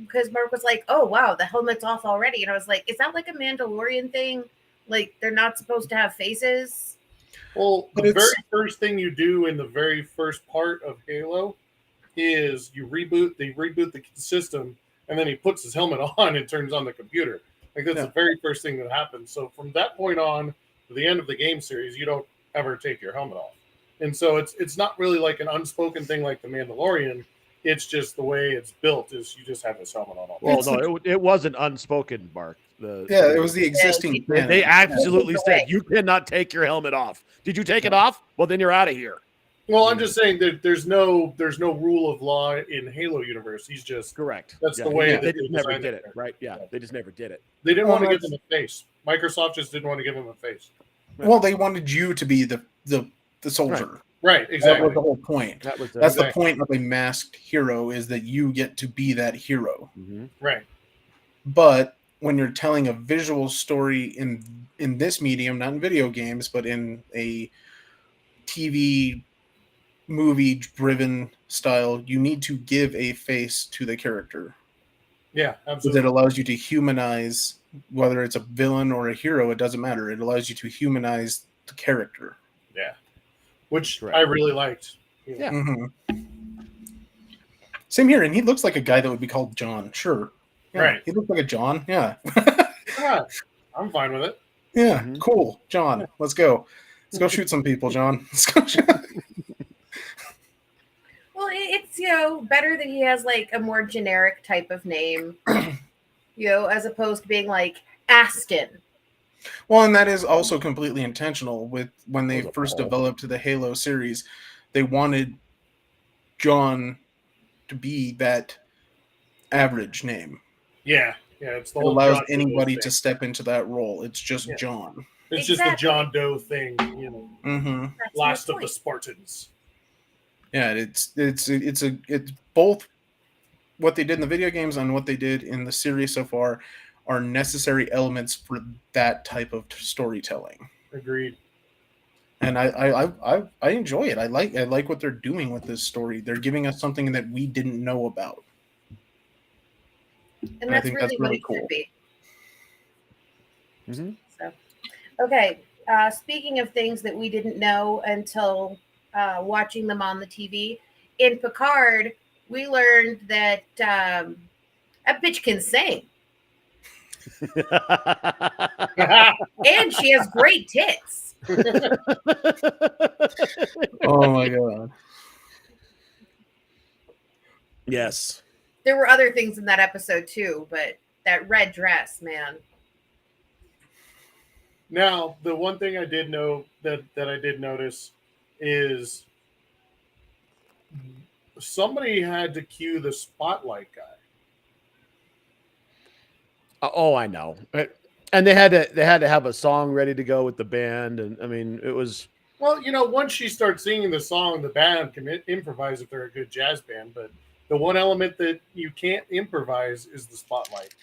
A: Because Mark was like, "Oh wow, the helmet's off already," and I was like, "Is that like a Mandalorian thing? Like they're not supposed to have faces?"
D: Well, the very first thing you do in the very first part of Halo is you reboot the system. And then he puts his helmet on and turns on the computer. Like that's the very first thing that happens. So from that point on to the end of the game series, you don't ever take your helmet off. And so it's not really like an unspoken thing like the Mandalorian. It's just the way it's built is you just have this helmet on.
C: Well, no, it wasn't unspoken, Mark.
B: It was the existing.
C: They absolutely said you cannot take your helmet off. Did you take it off? Well, then you're out of here.
D: Well, I'm just saying that there's no rule of law in Halo universe. He's just
C: correct.
D: That's the way
C: they just never did it, right? Yeah, they just never did it.
D: They didn't want to give him a face. Microsoft just didn't want to give him a face.
B: Well, they wanted you to be the soldier.
D: Right, exactly.
B: That was the whole point. That's the point of a masked hero is that you get to be that hero.
C: Mm-hmm.
D: Right.
B: But when you're telling a visual story in this medium, not in video games, but in a TV movie driven style, you need to give a face to the character.
D: Yeah, absolutely.
B: Because it allows you to humanize, whether it's a villain or a hero, it doesn't matter. It allows you to humanize the character.
D: Yeah. Which I really liked.
C: Yeah.
B: Mm-hmm. Same here, and he looks like a guy that would be called John. Sure. Yeah,
D: right.
B: He looks like a John. Yeah.
D: Yeah. I'm fine with it.
B: Yeah. Mm-hmm. Cool. John. Let's go. Let's go shoot some people, John. Let's go shoot.
A: Well, it's better that he has like a more generic type of name, as opposed to being like Aston.
B: Well, and that is also completely intentional. With when they first developed the Halo series, they wanted John to be that average name.
D: Yeah, it's the
B: it
D: whole
B: allows
D: John
B: anybody
D: Doe
B: to step into that role. It's just John.
D: It's just the John Doe thing,
B: Mm-hmm.
D: Last of the Spartans.
B: Yeah, it's both what they did in the video games and what they did in the series so far are necessary elements for that type of storytelling.
D: Agreed.
B: And I enjoy it. I like what they're doing with this story. They're giving us something that we didn't know about.
A: And that's really what it cool. Be.
C: Mm-hmm.
A: So, okay. Speaking of things that we didn't know until watching them on the TV, in Picard, we learned that that bitch can sing. And she has great tits.
B: Oh my god.
C: Yes.
A: There were other things in that episode too, but that red dress, man.
D: Now, the one thing I did know that I did notice is somebody had to cue the spotlight guy.
C: Oh, I know. And they had to have a song ready to go with the band, and I mean, it was.
D: Well, once she starts singing the song, the band can improvise if they're a good jazz band. But the one element that you can't improvise is the spotlight.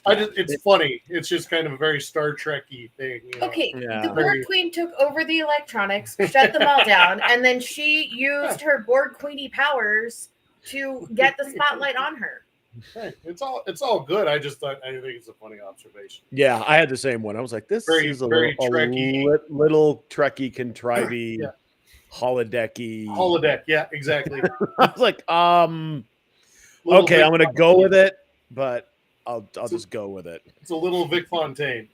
D: It's funny. It's just kind of a very Star Trek-y thing. You know?
A: Okay,
C: Yeah.
A: the Borg Queen took over the electronics, shut them all down, and then she used her Borg Queenie powers to get the spotlight on her.
D: Hey, it's all good. I think it's a funny observation.
C: Yeah, I had the same one. I was like, this is a little Trekky, contrivey,
D: Yeah.
C: holodecky.
D: Holodeck, yeah, exactly.
C: I was like,
D: Little
C: okay,
D: Vic
C: I'm gonna
D: Fontaine.
C: go with it, but I'll just go with it.
D: It's a little Vic Fontaine.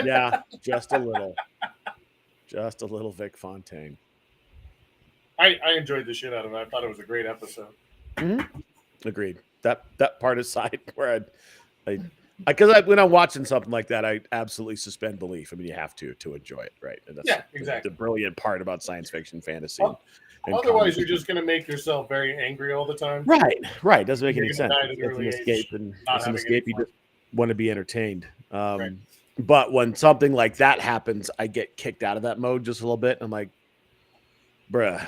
C: Yeah, just a little Vic Fontaine.
D: I enjoyed the shit out of it. I thought it was a great episode.
C: Agreed. That part aside, where because when I'm watching something like that, I absolutely suspend belief. I mean, you have to enjoy it, right? And that's
D: exactly.
C: the brilliant part about science fiction, fantasy. And
D: Otherwise, you're just going to make yourself very angry all the time.
C: Right. Doesn't make
D: You're
C: any
D: gonna
C: sense.
D: die at an
C: It's an
D: early
C: escape,
D: age,
C: and
D: not
C: it's an
D: having
C: escape.
D: any
C: You
D: fun.
C: just want to be entertained.
D: Right.
C: But when something like that happens, I get kicked out of that mode just a little bit. I'm like, bruh,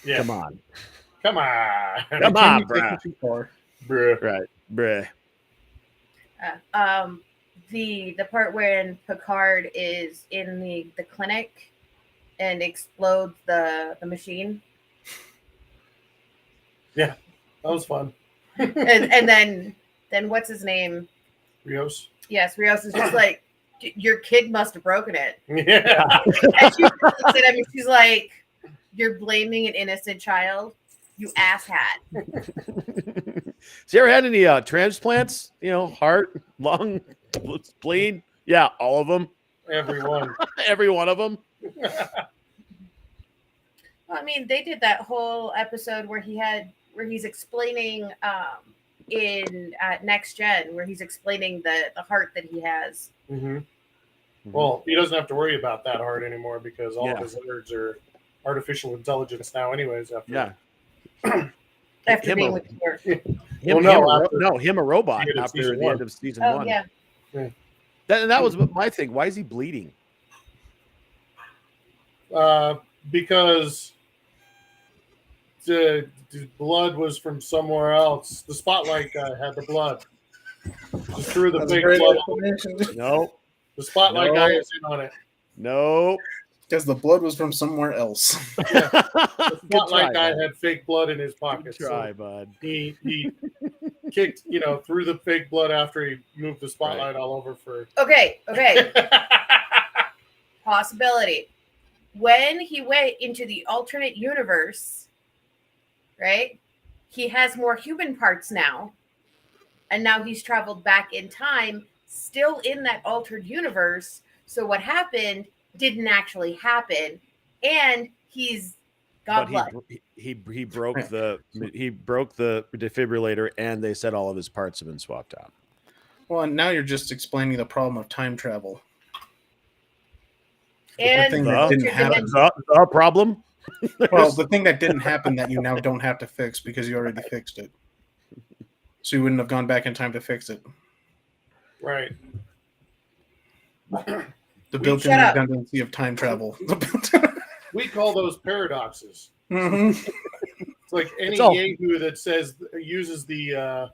D: Yeah.
C: come on,
D: Come on,
C: bruh.
B: Too far.
D: bruh.
C: Right, bruh.
A: The part when Picard is in the clinic and explodes the machine,
D: Yeah, that was fun.
A: and then what's his name?
D: Rios.
A: Yes, Rios is just like, your kid must have broken it.
D: Yeah.
A: And she looks at him and she's like, you're blaming an innocent child, you asshat.
C: So you ever had any transplants? Heart, lung, spleen? Yeah, all of them.
D: Everyone.
C: Every one of them.
A: Well, I mean, they did that whole episode where he's explaining in Next Gen, where he's explaining the heart that he has.
D: Mm-hmm. Well, he doesn't have to worry about that heart anymore because all of his nerds are artificial intelligence now, anyways.
A: After being with her.
C: Him a robot after the end of season 1.
A: Yeah.
C: That was my thing. Why is he bleeding?
D: Because the blood was from somewhere else. The spotlight guy had the blood. Just threw the fake blood.
C: No.
D: The spotlight guy is in on it.
C: No.
B: Because the blood was from somewhere else.
D: Yeah. The spotlight guy had fake blood in his pocket.
C: Good try, bud.
D: He kicked, threw the fake blood after he moved the spotlight all over for.
A: Okay. Possibility. When he went into the alternate universe, right? He has more human parts now. And now he's traveled back in time, still in that altered universe. So what happened didn't actually happen. And he's got blood.
C: He broke the defibrillator, and they said all of his parts have been swapped out.
B: Well, and now you're just explaining the problem of time travel.
A: And
B: the thing that didn't happen.
C: The problem?
B: Well, the thing that didn't happen that you now don't have to fix because you already fixed it. So you wouldn't have gone back in time to fix it.
D: Right.
B: The built-in redundancy of time travel.
D: We call those paradoxes.
B: Mm-hmm.
D: It's like any yahoo that uses the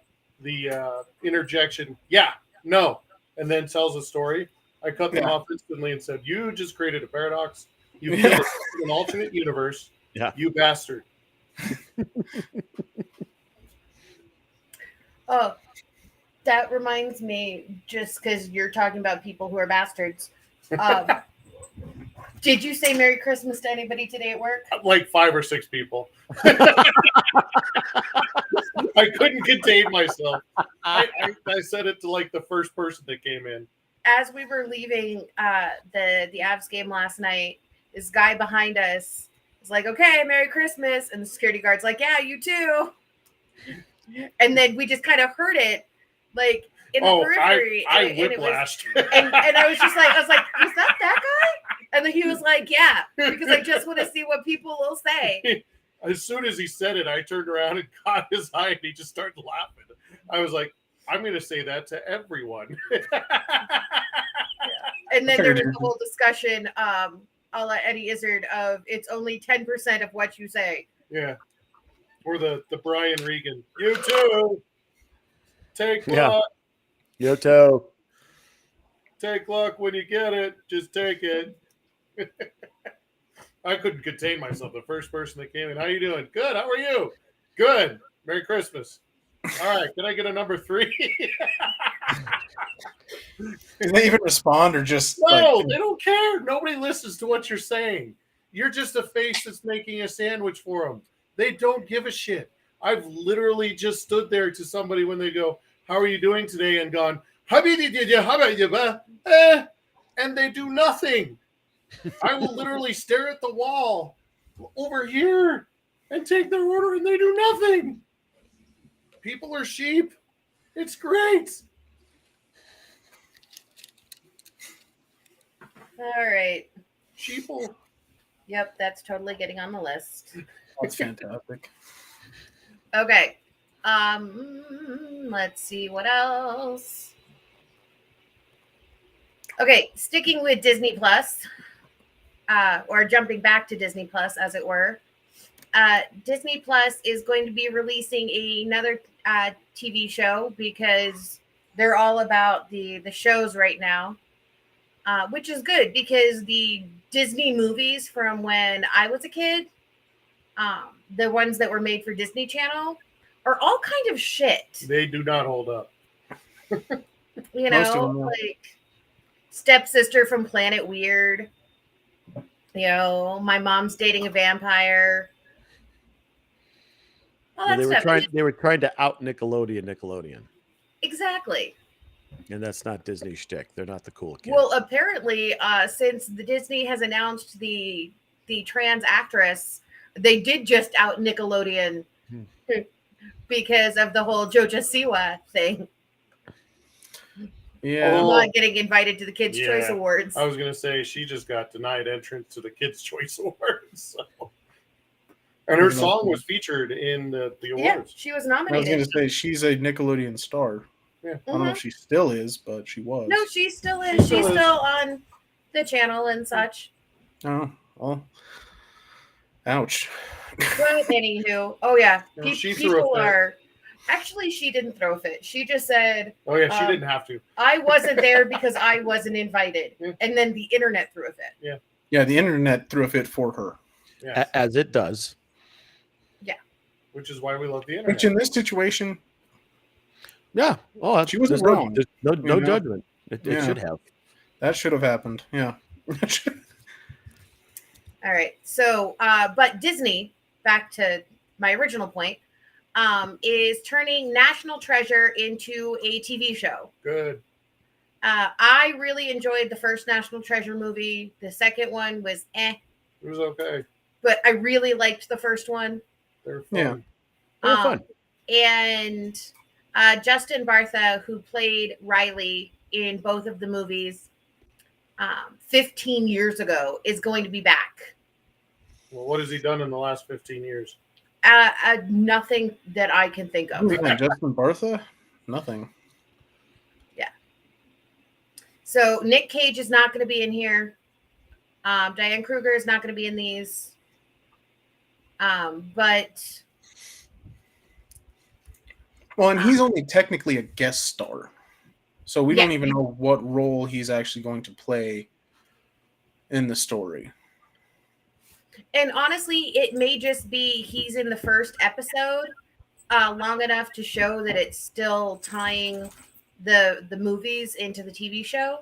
D: interjection, yeah, no, and then tells a story. I cut them off instantly and said, "You just created a paradox. You built an alternate universe.
C: Yeah,
D: you bastard."
A: Oh, that reminds me, just because you're talking about people who are bastards. Did you say Merry Christmas to anybody today at work?
D: Like 5 or 6 people. I couldn't contain myself. I said it to like the first person that came in.
A: As we were leaving the Avs game last night, this guy behind us was like, "Okay, Merry Christmas," and the security guard's like, "Yeah, you too." And then we just kind of heard it, like in the periphery.
D: I whiplashed.
A: And I was like, "Was that guy?" And then he was like, "Yeah," because I just want to see what people will say.
D: As soon as he said it, I turned around and caught his eye, and he just started laughing. I was like, "I'm going to say that to everyone."
A: And then there was a whole discussion, a la Eddie Izzard, of it's only 10% of what you say.
D: Yeah. Or the Brian Regan. You too. Take blood.
C: Yoto.
D: Take luck when you get it. Just take it. I couldn't contain myself. The first person that came in, how you doing? Good. How are you? Good. Merry Christmas. All right. Can I get a number 3?
B: Did they even respond or just
D: No,
B: like,
D: they don't care. Nobody listens to what you're saying. You're just a face that's making a sandwich for them. They don't give a shit. I've literally just stood there to somebody when they go, how are you doing today? And gone, and they do nothing. I will literally stare at the wall over here and take their order and they do nothing. People are sheep. It's great.
A: All right.
D: Sheeple.
A: Yep, that's totally getting on the list.
B: that's fantastic.
A: Okay. Let's see what else. Okay, sticking with Disney Plus, or jumping back to Disney Plus, as it were. Disney Plus is going to be releasing another TV show because they're all about the shows right now, which is good because the Disney movies from when I was a kid, the ones that were made for Disney Channel, are all kind of shit.
D: They do not hold up.
A: You
B: Most of
A: know,
B: them, yeah.
A: like Stepsister from Planet Weird. You know, My Mom's Dating a Vampire. All
C: Well,
A: that stuff.
C: they were trying to out Nickelodeon.
A: Exactly.
C: And that's not Disney shtick. They're not the cool kids.
A: Well, apparently, since the Disney has announced the trans actress, they did just out Nickelodeon because of the whole Jojo Siwa thing.
B: Yeah.
D: Oh.
A: Not getting invited to the Kids'
D: Yeah.
A: Choice Awards.
D: I was going to say she just got denied entrance to the Kids' Choice Awards. So. And her song was featured in the
A: Yeah,
D: awards.
A: she was
B: I was
A: nominated.
B: going to say she's a Nickelodeon star.
D: Yeah.
B: I don't know if she still is, but she was.
A: No, she still is.
D: She still
A: She's
D: is.
A: still on the channel and such.
B: Oh, well. Ouch.
A: But anywho, oh yeah,
D: No, she threw a
A: people
D: fit.
A: are. Actually, she didn't throw a fit. She just said,
D: Oh, yeah, she didn't have to.
A: I wasn't there because I wasn't invited.
D: Yeah.
A: And then the internet threw a fit.
B: Yeah, the internet threw a fit for her.
D: Yeah.
C: As it does.
D: Which is why we love the internet.
B: Which in this situation,
C: Yeah. Oh,
B: She wasn't
C: there's
B: wrong,
C: There's no
B: you know?
C: judgment. It
B: Yeah.
C: should have.
B: that should have happened. Yeah.
A: All right. So, but Disney, back to my original point, is turning National Treasure into a TV show.
D: Good.
A: I really enjoyed the first National Treasure movie. The second one was
D: It was okay.
A: but I really liked the first one.
D: They're fun.
B: Yeah.
C: They were fun.
A: And Justin Bartha, who played Riley in both of the movies 15 years ago, is going to be back.
D: Well, what has he done in the last 15 years?
A: Nothing that I can think of.
B: Yeah, Justin Bartha? Nothing.
A: So Nick Cage is not going to be in here. Diane Kruger is not going to be in these. But
B: Well, and he's only technically a guest star. So we
A: Yeah.
B: don't even know what role he's actually going to play in the story.
A: and honestly, it may just be he's in the first episode long enough to show that it's still tying the movies into the TV show.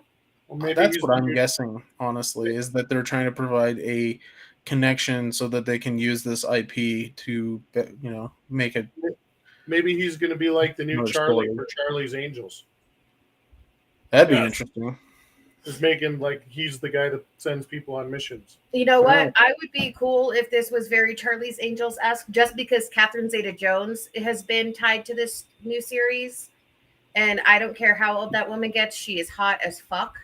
D: Well, maybe
B: That's
D: he's
B: what I'm
D: the-
B: guessing, honestly, is that they're trying to provide a connection so that they can use this IP to, make it.
D: Maybe he's going to be like the new
B: More
D: Charlie
B: story.
D: for Charlie's Angels.
B: That'd be
D: Yes.
B: interesting.
D: Just making like he's the guy that sends people on missions.
A: You know what?
B: Yeah.
A: I would be cool if this was very Charlie's Angels-esque, just because Catherine Zeta-Jones has been tied to this new series. And I don't care how old that woman gets. She is hot as fuck.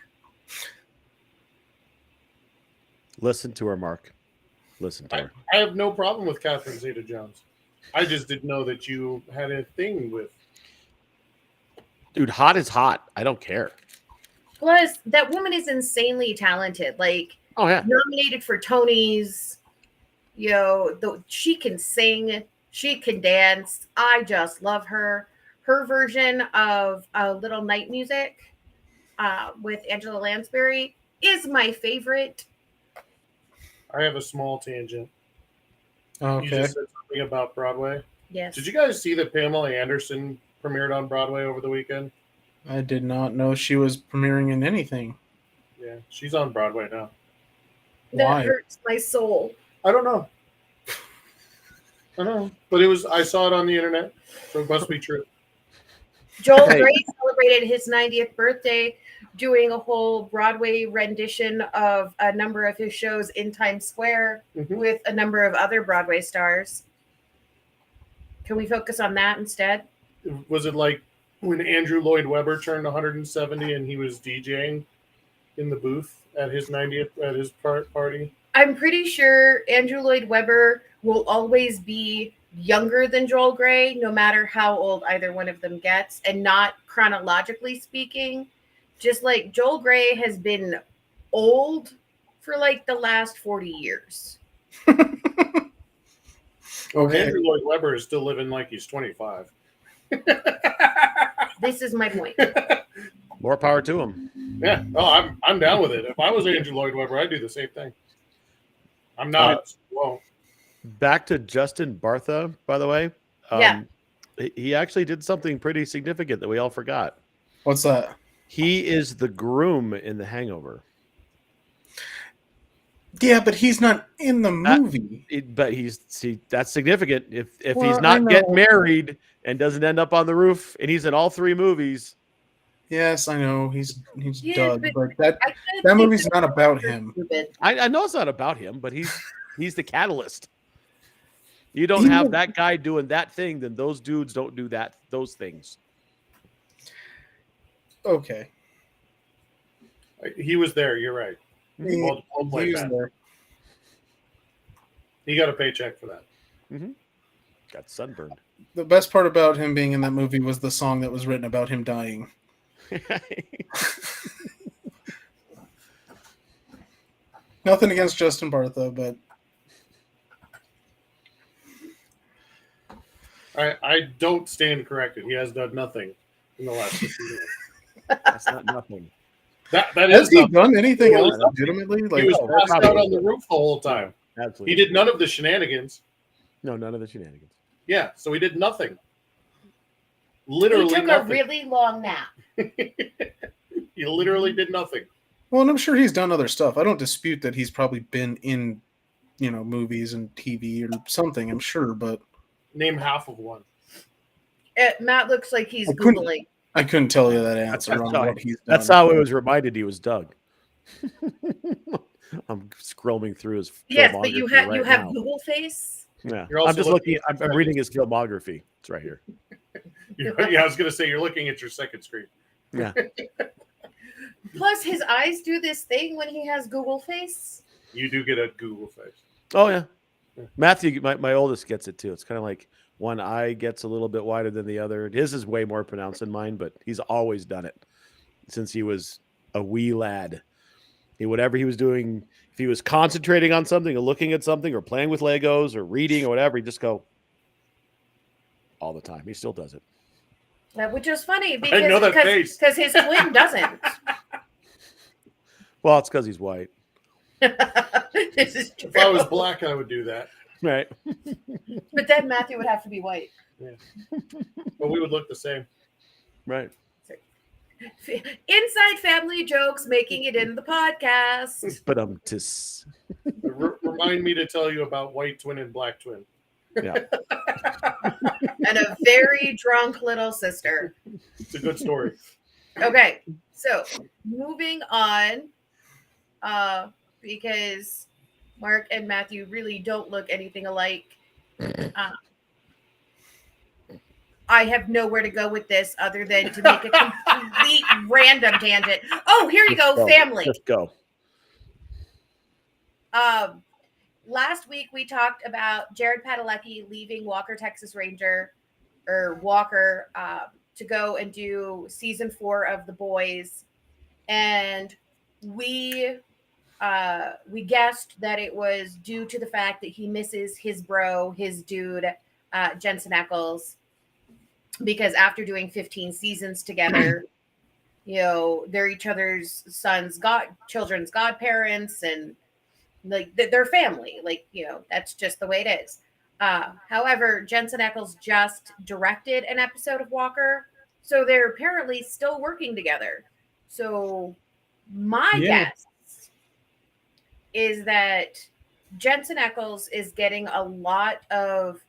C: Listen to her, Mark. Listen to her.
D: I have no problem with Catherine Zeta-Jones. I just didn't know that you had a thing with.
C: Dude, hot is hot. I don't care.
A: Plus, that woman is insanely talented. Like,
C: Oh, yeah.
A: nominated for Tonys. She can sing. She can dance. I just love her. her version of Little Night Music with Angela Lansbury is my favorite.
D: I have a small tangent.
B: Okay.
D: You just said something about Broadway.
A: Yes.
D: Did you guys see that Pamela Anderson premiered on Broadway over the weekend?
B: I did not know she was premiering in anything.
D: Yeah, she's on Broadway now.
A: That
B: Why?
A: hurts my soul.
D: I don't know. But I saw it on the internet, so it must be true.
A: Joel
C: Hey.
A: Grey celebrated his 90th birthday doing a whole Broadway rendition of a number of his shows in Times Square with a number of other Broadway stars. Can we focus on that instead?
D: Was it like when Andrew Lloyd Webber turned 170 and he was DJing in the booth at his 90th at his party?
A: I'm pretty sure Andrew Lloyd Webber will always be younger than Joel Grey, no matter how old either one of them gets, and not chronologically speaking. Just like Joel Grey has been old for like the last 40 years.
B: Okay.
D: Andrew Lloyd Webber is still living like he's 25.
A: This is my point.
C: More power to him.
D: Yeah, I'm down with it. If I was Andrew Lloyd Webber, I'd do the same thing. I'm not. Well,
C: Back to Justin Bartha, by the way.
A: Yeah.
C: He actually did something pretty significant that we all forgot.
B: What's that?
C: He is the groom in The Hangover.
B: Yeah, but he's not in the movie.
C: But that's significant. If
B: Well,
C: he's
B: I
C: not
B: know.
C: getting married and doesn't end up on the roof, and he's in all three movies.
B: Yes, I know he's
A: Yeah,
B: Doug,
A: but
B: but
A: I kinda
B: that
A: think
B: movie's not about him.
A: stupid.
C: I know it's not about him, but he's the catalyst. You don't have that guy doing that thing, then those dudes don't do those things.
B: Okay.
D: he was there. You're right. Well played,
B: He was
D: man.
B: there.
D: He got a paycheck for that.
C: Got sunburned.
B: The best part about him being in that movie was the song that was written about him dying. Nothing against Justin Bartha, but
D: I don't stand corrected. He has done nothing in the last 50 years.
C: That's not nothing.
D: That
B: has
D: is
B: he
D: nothing.
B: done anything
D: He
B: else
D: was-
B: legitimately?
D: He
B: Like,
D: was
C: Oh,
D: passed
C: probably.
D: out on the roof the whole time.
C: Absolutely.
D: He did none of the shenanigans.
C: No, none of the shenanigans.
D: Yeah, so he did nothing.
A: He
D: Literally
A: took a
D: nothing.
A: really long nap.
D: He literally did nothing.
B: well, and I'm sure he's done other stuff. I don't dispute that he's probably been in, movies and TV or something. I'm sure, but
D: Name half of one.
A: Matt looks like he's
B: I couldn't-
A: Googling.
B: I couldn't tell you that answer
C: That's
B: on
C: how-
B: what he's done.
C: That's how it was reminded he was Doug. I'm scrolling through his
A: Yes, but you
C: filmography
A: have
C: right now.
A: Google face.
C: Yeah,
D: You're also
C: I'm just
D: looking
C: looking.
D: at
C: I'm reading his filmography. It's right here.
D: Yeah, I was going to say, you're looking at your second screen.
C: Yeah,
A: Plus, his eyes do this thing when he has Google face.
D: You do get a Google face.
C: Oh yeah, Matthew, my oldest gets it too. It's kind of like one eye gets a little bit wider than the other. His is way more pronounced than mine, but he's always done it since he was a wee lad. Whatever he was doing, if he was concentrating on something or looking at something or playing with Legos or reading or whatever, he'd just go all the time. He still does it.
A: Which is funny
D: I know that face.
A: because his twin doesn't.
C: Well, it's because he's white,
A: This is true.
D: If I was black, I would do that.
C: right?
A: But then Matthew would have to be white.
D: But we would look the same.
C: Right.
A: Inside family jokes making it in the podcast.
C: But
D: Remind me to tell you about white twin and black twin.
C: yeah.
A: And a very drunk little sister.
D: It's a good story.
A: Okay, so moving on, because Mark and Matthew really don't look anything alike. I have nowhere to go with this other than to make a complete random tangent. Oh, here you go, family.
C: Let's go.
A: Last week we talked about Jared Padalecki leaving Walker, Texas Ranger, or Walker, to go and do season 4 of The Boys, and we guessed that it was due to the fact that he misses his bro, his dude, Jensen Ackles. because after doing 15 seasons together, you know, they're each other's children's godparents, and like they're family. Like, you know, that's just the way it is. However, Jensen Ackles just directed an episode of Walker, so they're apparently still working together. So my guess is that Jensen Ackles is getting a lot of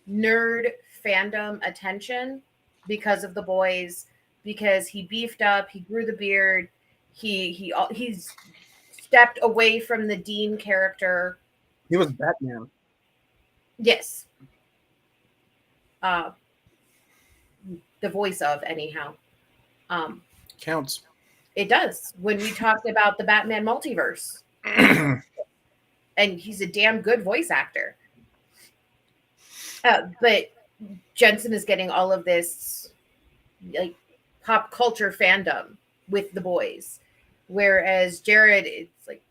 A: nerd fandom attention because of The Boys, because he beefed up, he grew the beard, he's stepped away from the Dean character.
B: He was Batman.
A: Yes. The voice of, anyhow.
B: Counts.
A: It does. When we talked about the Batman multiverse. And he's a damn good voice actor. But Jensen is getting all of this like pop culture fandom with The Boys. Whereas Jared, it's like,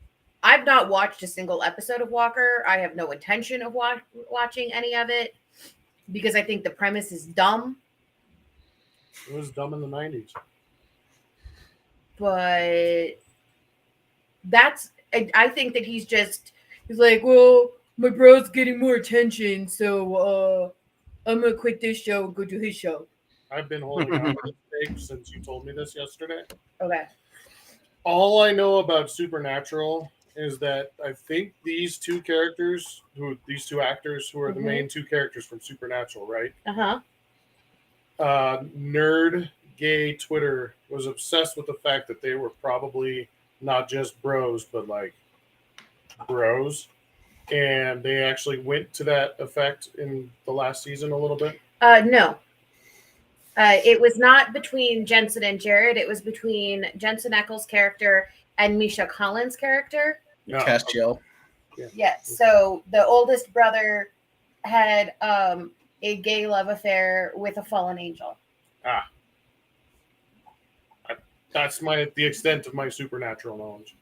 A: I've not watched a single episode of Walker. I have no intention of watching any of it because I think the premise is dumb.
D: It was dumb in the 90s.
A: But I think that he's like, well, my bro's getting more attention, so I'm going to quit this show and go do his show.
D: I've been holding on to this take since you told me this yesterday.
A: Okay.
D: All I know about Supernatural is that I think these two actors who are the main two characters from Supernatural, right?
A: Uh-huh.
D: Nerd gay Twitter was obsessed with the fact that they were probably not just bros, but like bros. And they actually went to that effect in the last season a little bit.
A: No. It was not between Jensen and Jared. It was between Jensen Ackles' character and Misha Collins' character.
D: No.
B: Castiel.
A: Yeah. So the oldest brother had a gay love affair with a fallen angel.
D: That's the extent of my Supernatural knowledge.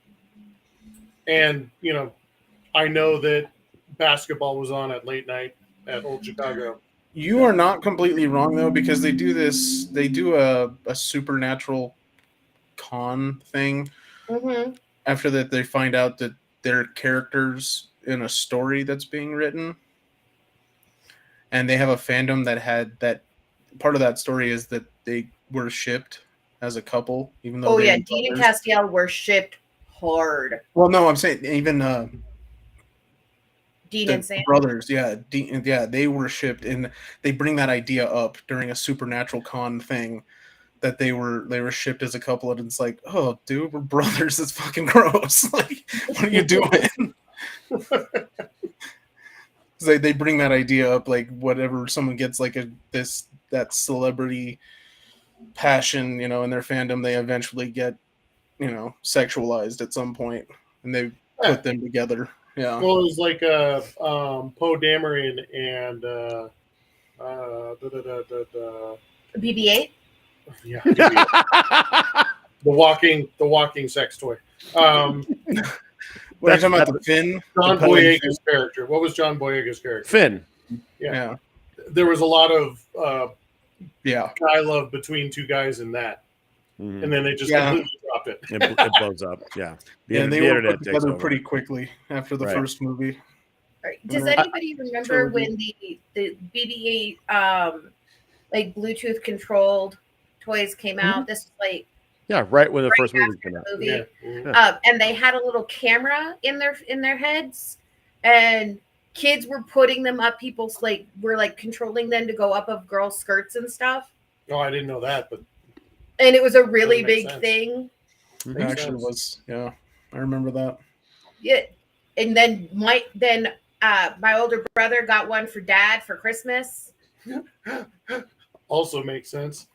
D: And, you know, I know that basketball was on at late night at Old Chicago.
B: You are not completely wrong, though, because they do a Supernatural con thing.
A: Mm-hmm.
B: After that, they find out that they're characters in a story that's being written. And they have a fandom that had that part of that story is that they were shipped as a couple, even though
A: Dean and Castiel were shipped hard.
B: Well, no, I'm saying even
A: Dean and Sam
B: brothers, they were shipped, and they bring that idea up during a Supernatural con thing that they were shipped as a couple, and it's like, oh, dude, we're brothers. It's fucking gross. Like, what are you doing? They bring that idea up, like whatever someone gets like that celebrity passion, you know, in their fandom, they eventually get, you know, sexualized at some point, and they put them together. Yeah.
D: Well, it was like Poe Dameron and
A: BB-8.
D: Yeah, BB-8. the walking sex toy.
B: What are you talking about? The Finn?
D: John Boyega's character. What was John Boyega's character?
C: Finn.
D: Yeah. There was a lot of guy love between two guys in that. Mm-hmm. And then they just completely dropped it.
C: It blows up. Yeah.
B: They were put together pretty quickly after the first movie.
A: Right. Does anybody remember when the BB-8 like Bluetooth controlled toys came out? This was like
C: right when the first movie came out.
A: Yeah. Mm-hmm. And they had a little camera in their heads, and kids were putting them up. People were controlling them to go up of girls' skirts and stuff.
D: No, I didn't know that, but
A: and it was a really big thing.
B: It actually was. Yeah, I remember that.
A: Yeah, and then my older brother got one for Dad for Christmas.
D: Also makes sense.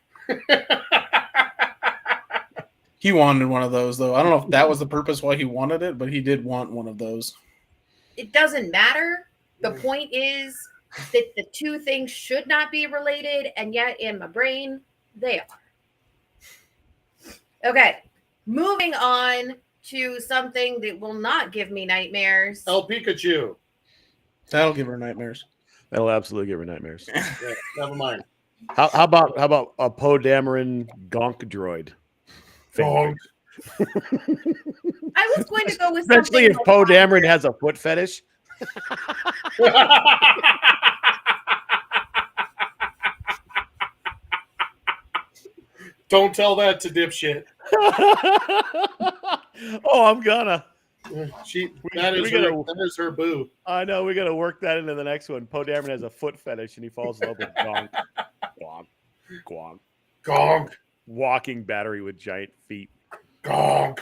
B: He wanted one of those, though. I don't know if that was the purpose why he wanted it, but he did want one of those. It
A: doesn't matter. The point is that the two things should not be related, and yet in my brain, they are. Okay, moving on to something that will not give me nightmares.
D: El Pikachu.
B: That'll give her nightmares.
C: That'll absolutely give her nightmares.
D: Yeah, never mind.
C: How about a Poe Dameron gonk droid?
D: Gonk.
A: I was going to go with
C: Especially
A: something
C: if Poe Dameron has a foot fetish.
D: Don't tell that to dipshit.
C: Oh, I'm gonna.
D: That is her boo.
C: I know we gotta work that into the next one. Poe Dameron has a foot fetish and he falls in love with Gonk. Gonk. Gonk.
D: Gonk.
C: Walking battery with giant feet.
D: Gonk.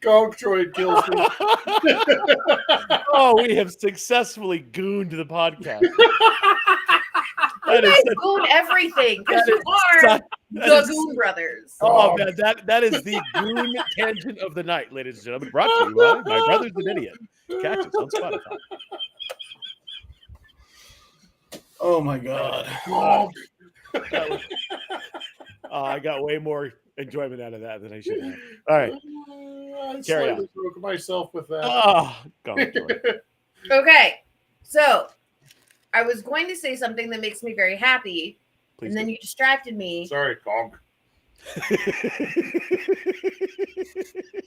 D: Gonk droid kills me.
C: Oh, we have successfully gooned the podcast.
A: You guys goon everything because you are the Goon Brothers.
C: Oh man, that is the goon tangent of the night, ladies and gentlemen. Brought to you by My Brother's an Idiot. Catch us on Spotify.
B: Oh my god.
C: I got way more enjoyment out of that than I should have. All right.
D: I
C: Carry on.
D: slightly broke myself with that.
C: Oh, Gonk droid.
A: Okay, so I was going to say something that makes me very happy,
C: Please
A: and then you distracted me.
D: Sorry, Gonk.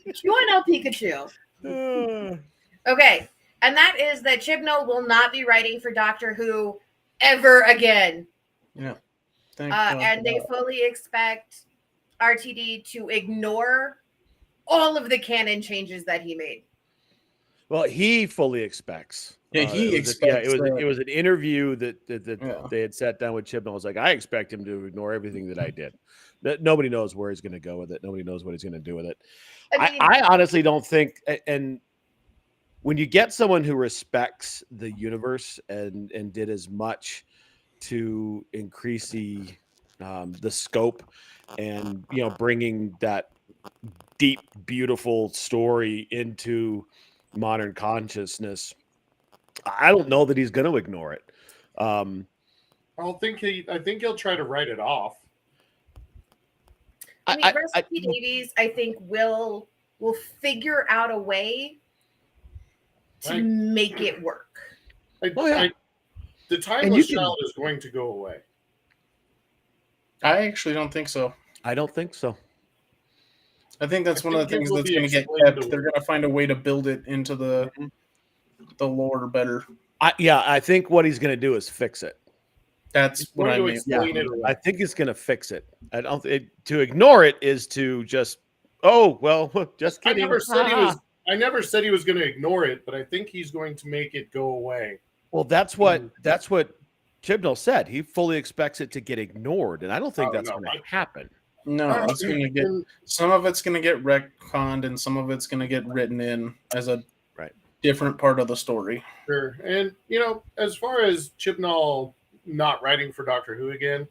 A: QNL Pikachu. Okay, and that is that Chibnall will not be writing for Doctor Who ever again.
B: Yeah. Thank God
A: And
B: for
A: they
B: that.
A: fully expect RTD to ignore all of the canon changes that he made.
C: Well, he fully expects.
B: Yeah, he
C: it was
B: expects
C: it was an interview that
B: Yeah.
C: they had sat down with Chibnall. I was like, I expect him to ignore everything that I did. Nobody knows where he's going to go with it. Nobody knows what he's going to do with it. I honestly don't think. And when you get someone who respects the universe and did as much to increase the scope and bringing that deep, beautiful story into modern consciousness, I don't know that he's going to ignore it.
D: I think he'll try to write it off.
A: I mean, Recipe Davies, I think will figure out a way to make it work.
D: The Timeless Child is going to go away.
B: I actually don't think so.
C: I don't think so.
B: I think that's one of the things that's going to get kept. They're going to find a way to build it into the lore better.
C: I think what he's going to do is fix it.
B: That's what I mean.
C: Yeah, I think he's going to fix it. I don't. To ignore it is to just. Oh well, just kidding.
D: I never said he was going to ignore it, but I think he's going to make it go away.
C: Well, that's what Chibnall said. He fully expects it to get ignored, and I don't think that's going to happen.
B: No, it's going to get some of it's going to get retconned, and some of it's going to get written in as a different part of the story.
D: Sure, and as far as Chibnall not writing for Doctor Who again,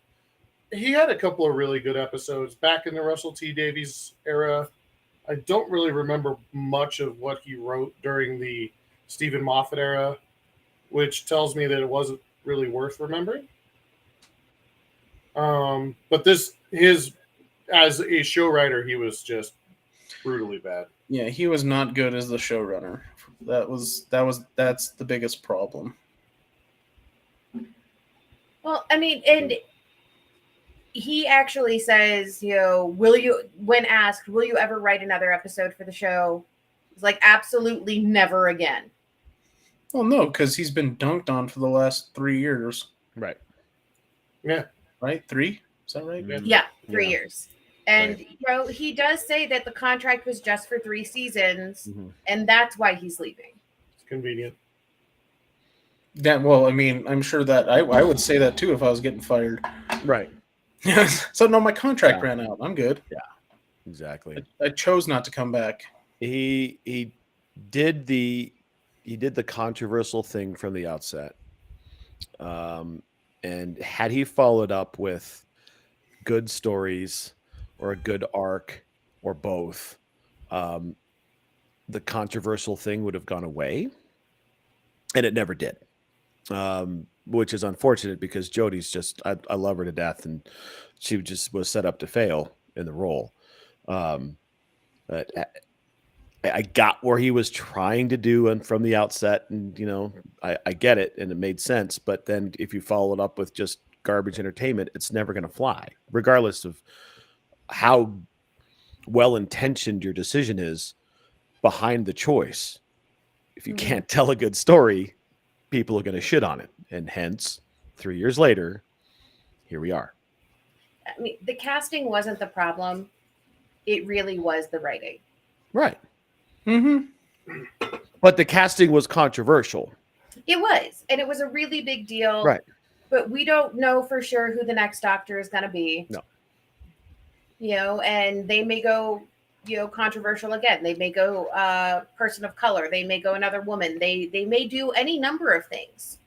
D: he had a couple of really good episodes back in the Russell T Davies era. I don't really remember much of what he wrote during the Stephen Moffat era, which tells me that it wasn't really worth remembering. But as a show writer, he was just brutally bad.
B: Yeah, he was not good as the showrunner. That's the biggest problem.
A: Well, I mean, and he actually says, when asked, will you ever write another episode for the show? He's like, absolutely never again.
B: Well, no, because he's been dunked on for the last 3 years.
C: Right.
D: Yeah.
B: Right? 3? Is that right?
A: Yeah, 3 years. And, he does say that the contract was just for 3 seasons, and that's why he's leaving.
D: It's convenient.
B: Well, I mean, I'm sure that I would say that too if I was getting fired.
C: Right.
B: So, no, my contract ran out. I'm good.
C: Yeah, exactly.
B: I chose not to come back.
C: He did the controversial thing from the outset. And had he followed up with good stories or a good arc or both, the controversial thing would have gone away, and it never did. Which is unfortunate because Jodie's just, I love her to death, and she just was set up to fail in the role. But I got where he was trying to do and from the outset, and I get it and it made sense. But then if you follow it up with just garbage entertainment, it's never going to fly, regardless of how well intentioned your decision is behind the choice. If you can't tell a good story, people are going to shit on it, and hence 3 years later, here we are.
A: I mean, the casting wasn't the problem. It really was the writing.
C: Right.
B: Mm-hmm.
C: But the casting was controversial.
A: It was. And it was a really big deal.
C: Right.
A: But we don't know for sure who the next Doctor is going to be.
C: No.
A: And they may go, controversial again. They may go person of color. They may go another woman. They may do any number of things.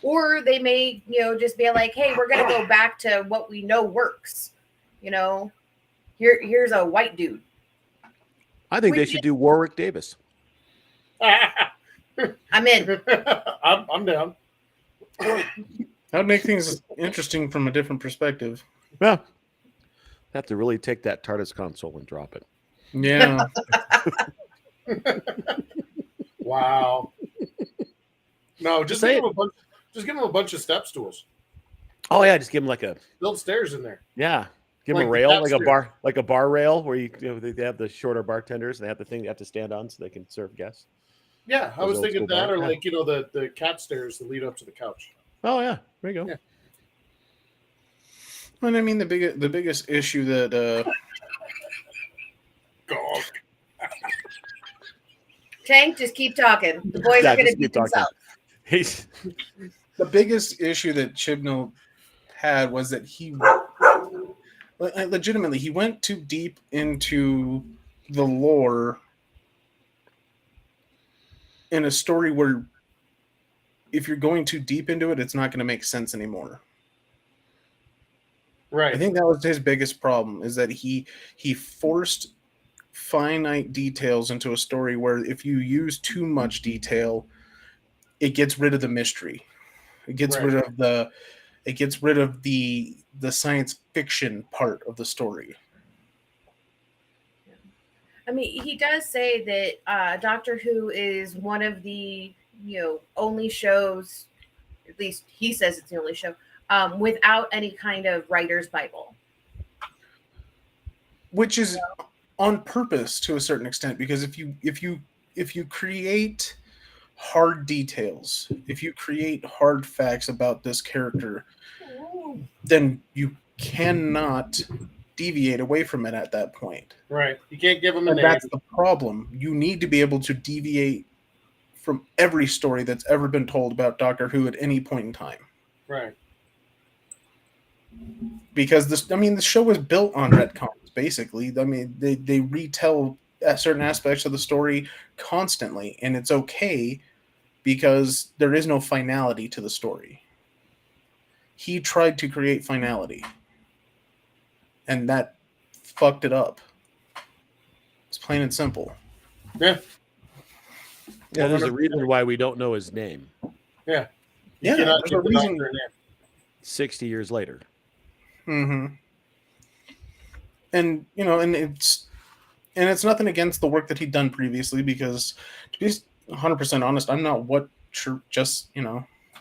A: Or they may, just be like, hey, we're going to go back to what we know works. Here's a white dude.
C: I think they should do Warwick Davis.
A: I'm in.
D: I'm down.
B: That would make things interesting from a different perspective.
C: Yeah. Have to really take that TARDIS console and drop it.
B: Yeah.
D: Wow. No, just give him a bunch of step stools.
C: Oh yeah, just give him like a
D: build stairs in there.
C: Yeah. Give
D: Like
C: them a rail,
D: stairs.
C: like a bar rail where they have the shorter bartenders. They have the thing they have to stand on so they can serve guests.
D: Yeah, I
C: Those
D: was
C: old
D: thinking
C: school
D: that, or
C: bar,
D: like the cat stairs that lead up to the couch.
C: Oh yeah, there you go.
D: Yeah.
B: And I mean the biggest issue that
D: Dog.
A: Tank, just keep talking. The boys are going to beat themselves.
C: He's
B: the biggest issue that Chibnall had was that he legitimately he went too deep into the lore in a story where if you're going too deep into it, it's not going to make sense anymore.
D: Right.
B: I think that was his biggest problem, is that he forced finite details into a story where if you use too much detail, it gets rid of the mystery. It gets rid of the science fiction part of the story.
A: I mean, he does say that Doctor Who is one of the only shows, at least he says it's the only show, without any kind of writer's Bible.
B: Which is on purpose to a certain extent, because if you create hard details, if you create hard facts about this character, then you cannot deviate away from it at that point.
D: Right. You can't give them
B: and that's the problem. You need to be able to deviate from every story that's ever been told about Doctor Who at any point in time.
D: Right.
B: Because the show was built on retcons, basically. I mean, they retell certain aspects of the story constantly, and it's okay because there is no finality to the story. He tried to create finality, and that fucked it up. It's plain and simple.
D: Yeah.
C: Yeah, there's a reason why we don't know his name.
D: Yeah.
B: Yeah, there's a reason.
C: 60 years later.
B: Mm-hmm. And it's nothing against the work that he'd done previously, because to be 100% honest, I'm not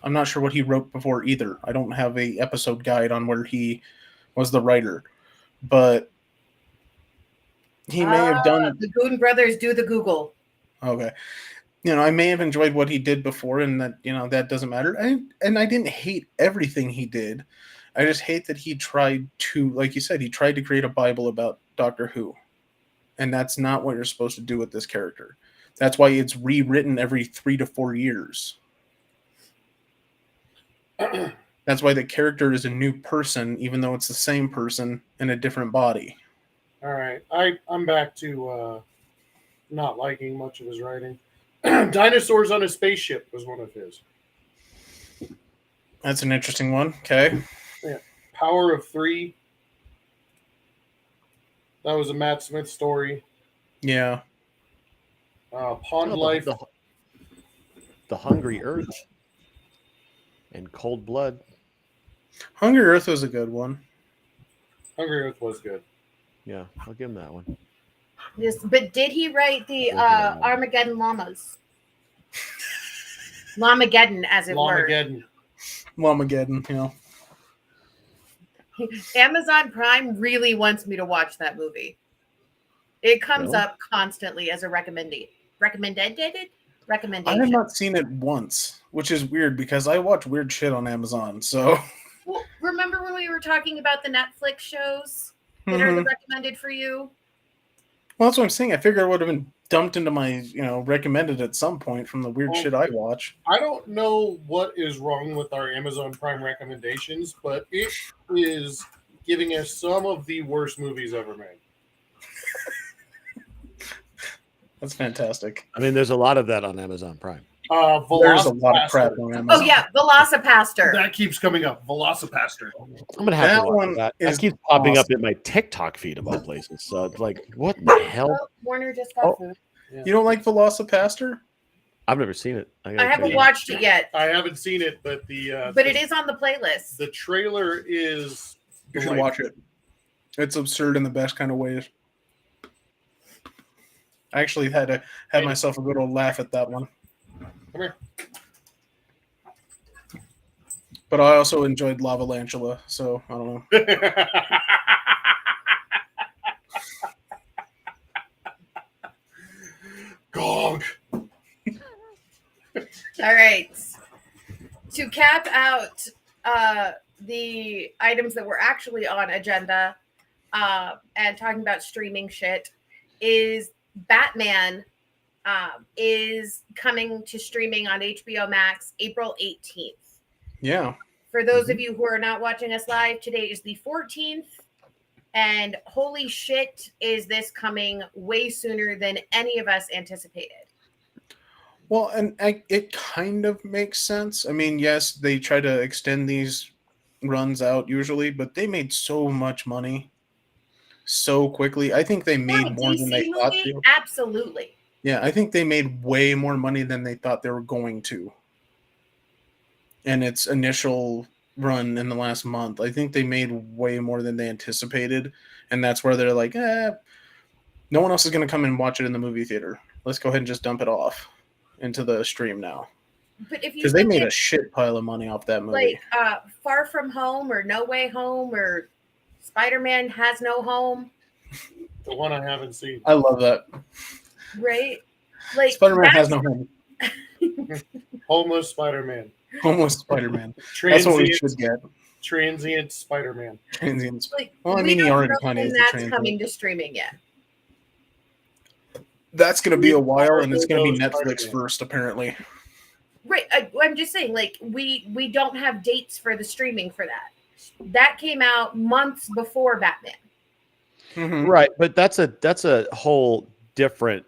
B: I'm not sure what he wrote before either. I don't have a episode guide on where he was the writer, but he may have done.
A: The Goon Brothers do the Google.
B: Okay. I may have enjoyed what he did before, and that, that doesn't matter. And I didn't hate everything he did. I just hate that he tried to, like you said, he tried to create a Bible about Doctor Who. And that's not what you're supposed to do with this character. That's why it's rewritten every 3 to 4 years. That's why the character is a new person, even though it's the same person in a different body.
D: All right. I'm back to not liking much of his writing. Dinosaurs on a Spaceship was one of his.
B: That's an interesting one. Okay.
D: Yeah. Power of Three. That was a Matt Smith story.
B: Yeah.
D: Pond Life.
C: The Hungry Earth. And Cold Blood.
B: Hungry Earth was a good one.
D: Hungry Earth was good.
C: Yeah, I'll give him that one.
A: Yes, but did he write the Armageddon Llamas? Llamageddon, as it were.
B: Llamageddon, you know.
A: Amazon Prime really wants me to watch that movie. It comes up constantly as a recommendation.
B: I have not seen it once, which is weird because I watch weird shit on Amazon. So,
A: well, remember when we were talking about the Netflix shows that are the recommended for you?
B: Well, that's what I'm saying. I figured it would have been dumped into my, recommended at some point from the weird shit I watch.
D: I don't know what is wrong with our Amazon Prime recommendations, but it is giving us some of the worst movies ever made.
B: That's fantastic.
C: I mean, there's a lot of that on Amazon Prime.
B: There's a lot of crap on Amazon.
A: Oh yeah, Velocipaster.
D: That keeps coming up. Velocipaster.
C: I'm gonna have to watch that. That keeps popping up in my TikTok feed of all places. So it's like, what the hell?
A: Oh, Warner just got food.
B: Yeah. You don't like Velocipaster?
C: I've never seen it.
A: I haven't watched it yet.
D: I haven't seen it, but
A: it is on the playlist.
D: The trailer is.
B: You should watch it. It's absurd in the best kind of ways. I actually had to have myself a good old laugh at that one.
D: Come here.
B: But I also enjoyed Lavalantula, so I don't know.
D: Gong.
A: All right. To cap out the items that were actually on agenda and talking about streaming shit is Batman is coming to streaming on HBO Max April 18th.
B: Yeah.
A: For those of you who are not watching us live, today is the 14th. And holy shit, is this coming way sooner than any of us anticipated.
B: Well, and it kind of makes sense. I mean, yes, they try to extend these runs out usually, but they made so much money so quickly. I think they made more than they thought to.
A: Absolutely.
B: Yeah, I think they made way more money than they thought they were going to. And its initial run in the last month, I think they made way more than they anticipated. And that's where they're like, no one else is going to come and watch it in the movie theater. Let's go ahead and just dump it off into the stream now. Because they made a shit pile of money off that movie.
A: Like Far From Home or No Way Home or Spider-Man Has No Home.
D: The one I haven't seen.
B: I love that.
A: Right? Like
B: Spider-Man Has No Home.
D: Homeless Spider-Man.
B: Homeless Spider-Man. That's what we should get.
D: Transient Spider-Man.
B: Transient.
A: Like,
B: well, I mean, he already kind of is.
A: That's coming to streaming yet.
B: That's going to be a while, and it's going to be Netflix first, apparently.
A: Right. I'm just saying, like, we don't have dates for the streaming for that. That came out months before Batman.
C: Mm-hmm. Right, but that's a whole different.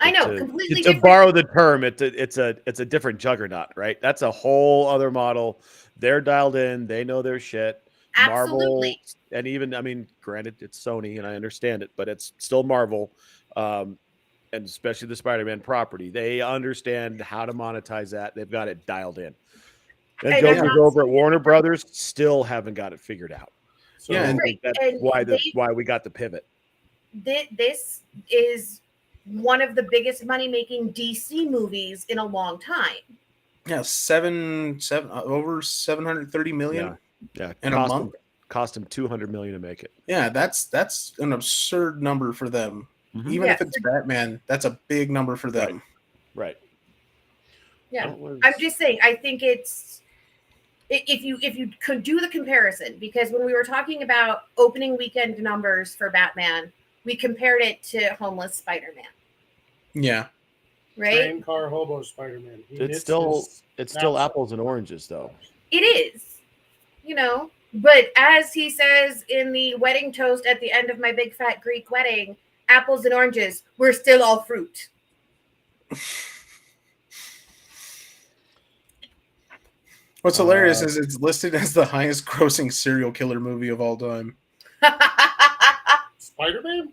A: I know, completely
C: to borrow the term, it's a different juggernaut, right? That's a whole other model. They're dialed in. They know their shit.
A: Absolutely.
C: Marvel, and even, I mean, granted, it's Sony, and I understand it, but it's still Marvel, and especially the Spider-Man property. They understand how to monetize that. They've got it dialed in. And Joker's over at Warner Brothers still haven't got it figured out. So
B: yeah,
C: I think that's why we got the pivot.
A: This is one of the biggest money-making DC movies in a long time.
B: Yeah, over 730 million.
C: Yeah,
B: in a month.
C: Cost him 200 million to make it.
B: Yeah, that's an absurd number for them. Mm-hmm. Even if it's Batman, that's a big number for them.
C: Right.
A: Yeah, I'm just saying. I think it's if you could do the comparison, because when we were talking about opening weekend numbers for Batman, we compared it to Homeless Spider-Man.
B: Yeah.
A: Right.
D: Train car hobo Spider-Man.
C: It's still apples and oranges, though.
A: It is, But as he says in the wedding toast at the end of my big fat Greek wedding, apples and oranges, we're still all fruit.
B: What's hilarious is it's listed as the highest grossing serial killer movie of all time.
D: Spider-Man?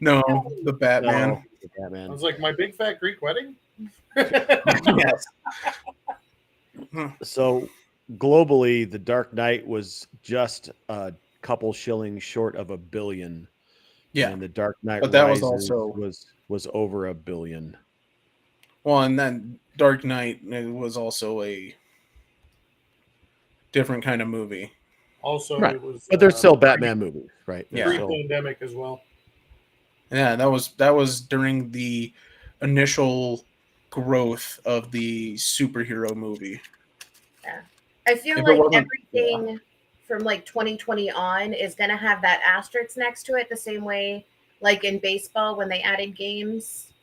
B: No, the Batman.
C: No, the Batman.
D: I was like, my big fat Greek wedding?
B: Yes.
C: So globally, The Dark Knight was just a couple shillings short of $1 billion
B: Yeah,
C: and The Dark Knight
B: but that was
C: Rises
B: also
C: was over $1 billion.
B: well, and then Dark Knight was also a different kind of movie.
D: Also,
C: Right.
D: it was,
C: But they're still Batman movies, right?
B: Yeah.
D: Pre-pandemic as well.
B: Yeah, that was during the initial growth of the superhero movie.
A: Yeah. I feel
B: If it
A: like
B: wasn't-
A: everything from like 2020 on is going to have that asterisk next to it, the same way like in baseball when they added games.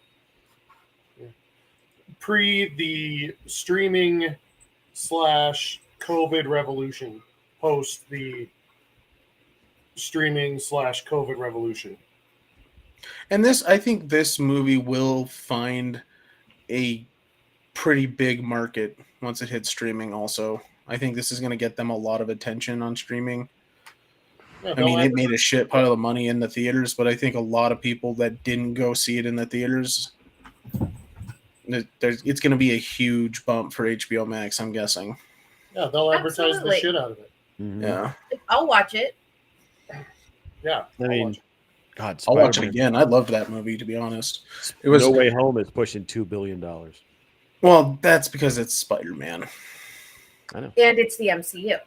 D: Pre the streaming / COVID revolution, post the streaming / COVID revolution.
B: And I think this movie will find a pretty big market once it hits streaming also. I think this is going to get them a lot of attention on streaming.
D: Yeah,
B: I mean, it made a shit pile of money in the theaters, but I think a lot of people that didn't go see it in the theaters, it's going to be a huge bump for HBO Max, I'm guessing.
D: Yeah, they'll advertise
A: Absolutely.
D: the shit out of it.
C: Mhm.
B: Yeah.
A: I'll watch it.
D: Yeah,
C: I mean, God,
B: I'll watch it
C: Spider-Man.
B: again. I loved that movie, to be honest. It was
C: No Way Home is pushing $2 billion.
B: Well, that's because it's Spider-Man.
C: I know.
A: And it's the MCU.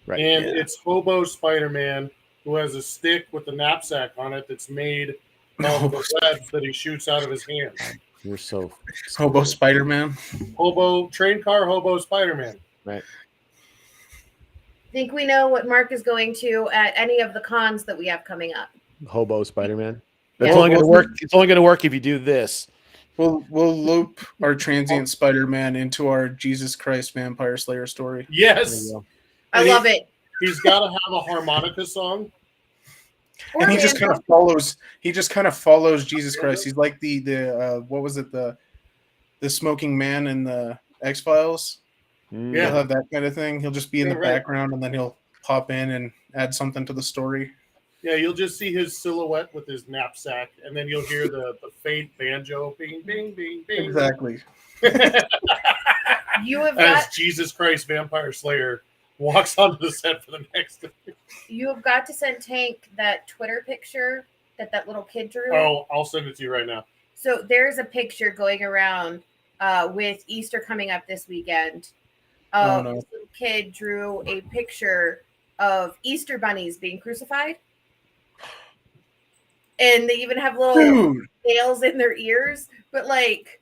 C: Right.
D: and
B: Yeah.
D: it's Hobo Spider-Man who has a stick with a knapsack on it that's made of the webs that he shoots out of his hands.
C: You're so
B: Hobo Spider-Man.
D: Train car Hobo Spider-Man.
C: right.
A: Think we know what Mark is going to at any of the cons that we have coming up.
C: Hobo Spider-Man.
A: Yeah.
C: It's only going to work. It's only going to work if you do this.
B: We'll loop our transient Spider-Man into our Jesus Christ Vampire Slayer story.
C: There you
D: Yes,
C: go.
A: I
D: And
A: love it.
D: he's got to have a harmonica song.
A: Or
B: And he just
A: Vandal.
B: kind of follows. He just kind of follows Jesus Christ. He's like the what was it, the smoking man in the X-Files.
C: Mm.
D: Yeah.
B: He'll have that kind of thing. He'll just be in
D: Yeah,
B: the
D: right.
B: background, and then he'll pop in and add something to the story.
D: Yeah, you'll just see his silhouette with his knapsack, and then you'll hear the faint banjo, bing, bing, bing, bing.
B: Exactly.
A: You have
D: As
A: got
D: Jesus Christ Vampire Slayer walks onto the set for the next.
A: to send Tank that Twitter picture that little kid drew.
D: Oh, I'll send it to you right now.
A: So there's a picture going around with Easter coming up this weekend.
B: Oh, no.
A: This little kid drew a picture of Easter bunnies being crucified. And they even have little
B: Dude.
A: nails in their ears. But like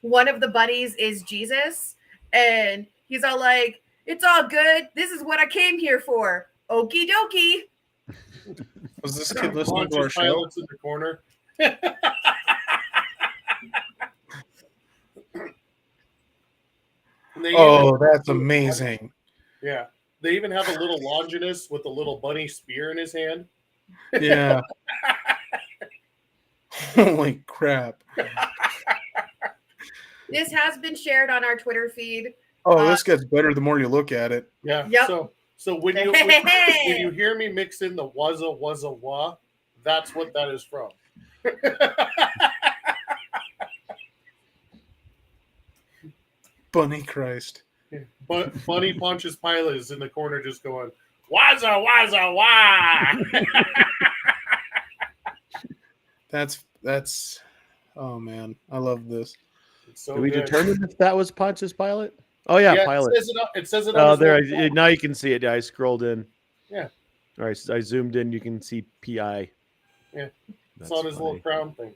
A: one of the bunnies is Jesus. And he's all like, it's all good. This is what I came here for. Okie dokie.
B: Was this kid listening to our
D: Pontius
B: show?
D: Pilate's in the corner. And they
B: Oh,
D: even-
B: that's amazing.
D: yeah. They even have a little Longinus with a little bunny spear in his hand.
B: Yeah. Holy crap.
A: This has been shared on our Twitter feed.
B: Oh, this gets better the more you look at it.
D: Yeah.
A: Yep.
D: So when you hear me mix in the wazza wah, that's what that is from.
B: Bunny Christ.
D: But Bunny Pontius Pilate is in the corner just going, wazza wah.
B: That's oh man, I love this.
D: It's so
C: Did we
D: good.
C: determine if that was Pontius Pilate? Oh yeah, Pilate.
D: It says it on
C: Oh,
D: his
C: there.
D: little phone.
C: Now you can see it. I scrolled in.
D: Yeah.
C: All right. So I zoomed in. You can see PI.
D: Yeah.
C: That's
D: It's on his
C: funny.
D: little crown thing.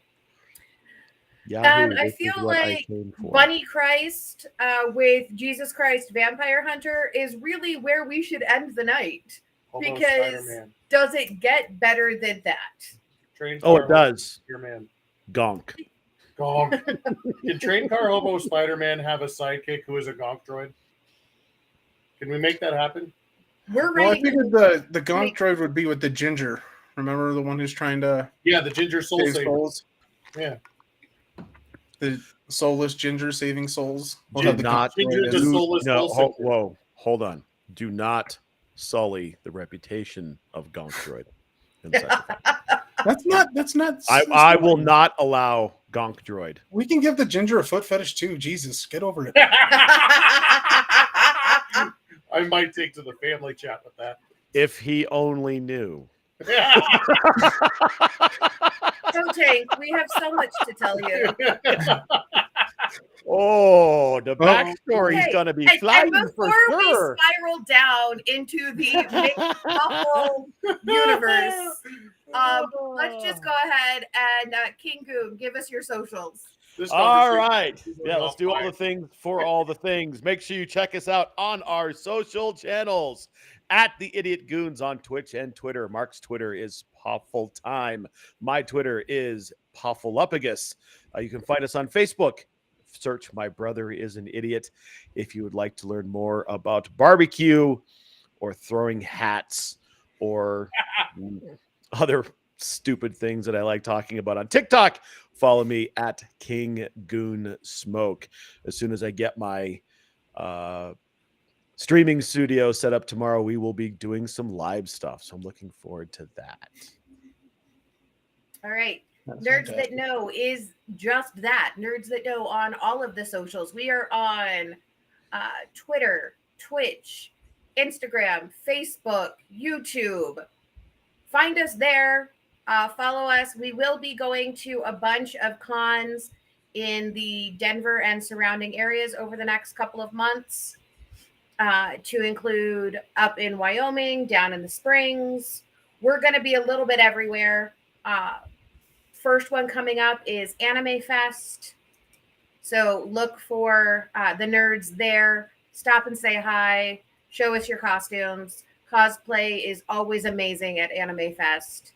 C: Yahoo,
A: And I
C: this is
A: feel
C: what I
A: like
C: came for.
A: Bunny Christ with Jesus Christ Vampire Hunter is really where we should end the night.
D: Hobo
A: Because-
D: Spider-Man.
A: Does it get better than that?
D: Train
C: Oh,
D: car
C: it does.
D: Your man.
C: Gonk.
D: Gonk. Can Train Car Hobo Spider-Man have a sidekick who is a gonk droid? Can we make that happen?
A: We're
B: Well, I
A: ready.
B: figured the Gonk droid would be with the ginger. Remember the one who's trying to
D: Yeah, the Ginger Soul
B: save
D: Saver.
B: souls?
D: Yeah.
B: The soulless ginger saving souls. We'll
C: Do
B: have the
C: not
B: Gonk droid
D: Ginger
B: as-
D: the
C: do-
D: soulless
C: no,
D: soul saver.
C: whoa, hold on. Do not sully the reputation of Gonk Droid.
B: That's not.
C: I will not allow Gonk Droid.
B: We can give the ginger a foot fetish too. Jesus, get over it.
D: I might take to the family chat with that.
C: If he only knew.
A: So, Tank, we have so much to tell you.
C: Oh, the backstory is going to be flying for
A: before
C: sure.
A: we spiral down into the Buffalo universe, let's just go ahead and King Goon, give us your socials.
C: All right. Yeah, let's do all the things for all the things. Make sure you check us out on our social channels at The Idiot Goons on Twitch and Twitter. Mark's Twitter is Puffle Time. My Twitter is Puffleupagus. You can find us on Facebook. Search My Brother is an Idiot if you would like to learn more about barbecue or throwing hats or other stupid things that I like talking about on TikTok. Follow me at King Goon Smoke. As soon as I get my streaming studio set up tomorrow, we will be doing some live stuff. So I'm looking forward to that.
A: All right. Nerds That Know is just that. Nerds That Know on all of the socials. We are on Twitter, Twitch, Instagram, Facebook, YouTube. Find us there. Follow us. We will be going to a bunch of cons in the Denver and surrounding areas over the next couple of months, to include up in Wyoming, down in the Springs. We're going to be a little bit everywhere. First one coming up is Anime Fest. So look for the nerds there. Stop and say hi. Show us your costumes. Cosplay is always amazing at Anime Fest.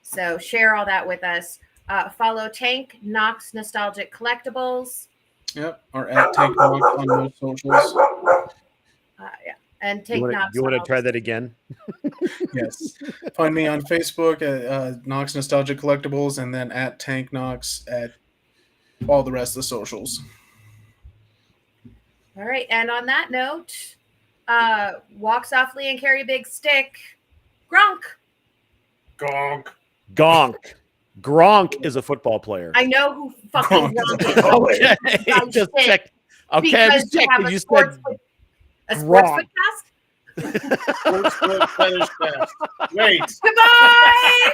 A: So share all that with us. Follow Tank, Knox Nostalgic Collectibles.
B: Yep, or at Tank Knox on most socials.
A: Yeah. And Tank Knox.
C: You want to try that again?
B: Yes. Find me on Facebook at Knox Nostalgic Collectibles, and then at Tank Knox at all the rest of the socials.
A: All right. And on that note, walk softly and carry a big stick. Gronk.
D: Gonk.
C: Gonk. Gronk is a football player.
A: I know who fucking Gronk is.
C: Okay. Just check. Okay, I'm just checking. You said
A: a sports
C: Gronk.
A: podcast?
D: Sports Fetish Fest. Wait.
A: Goodbye.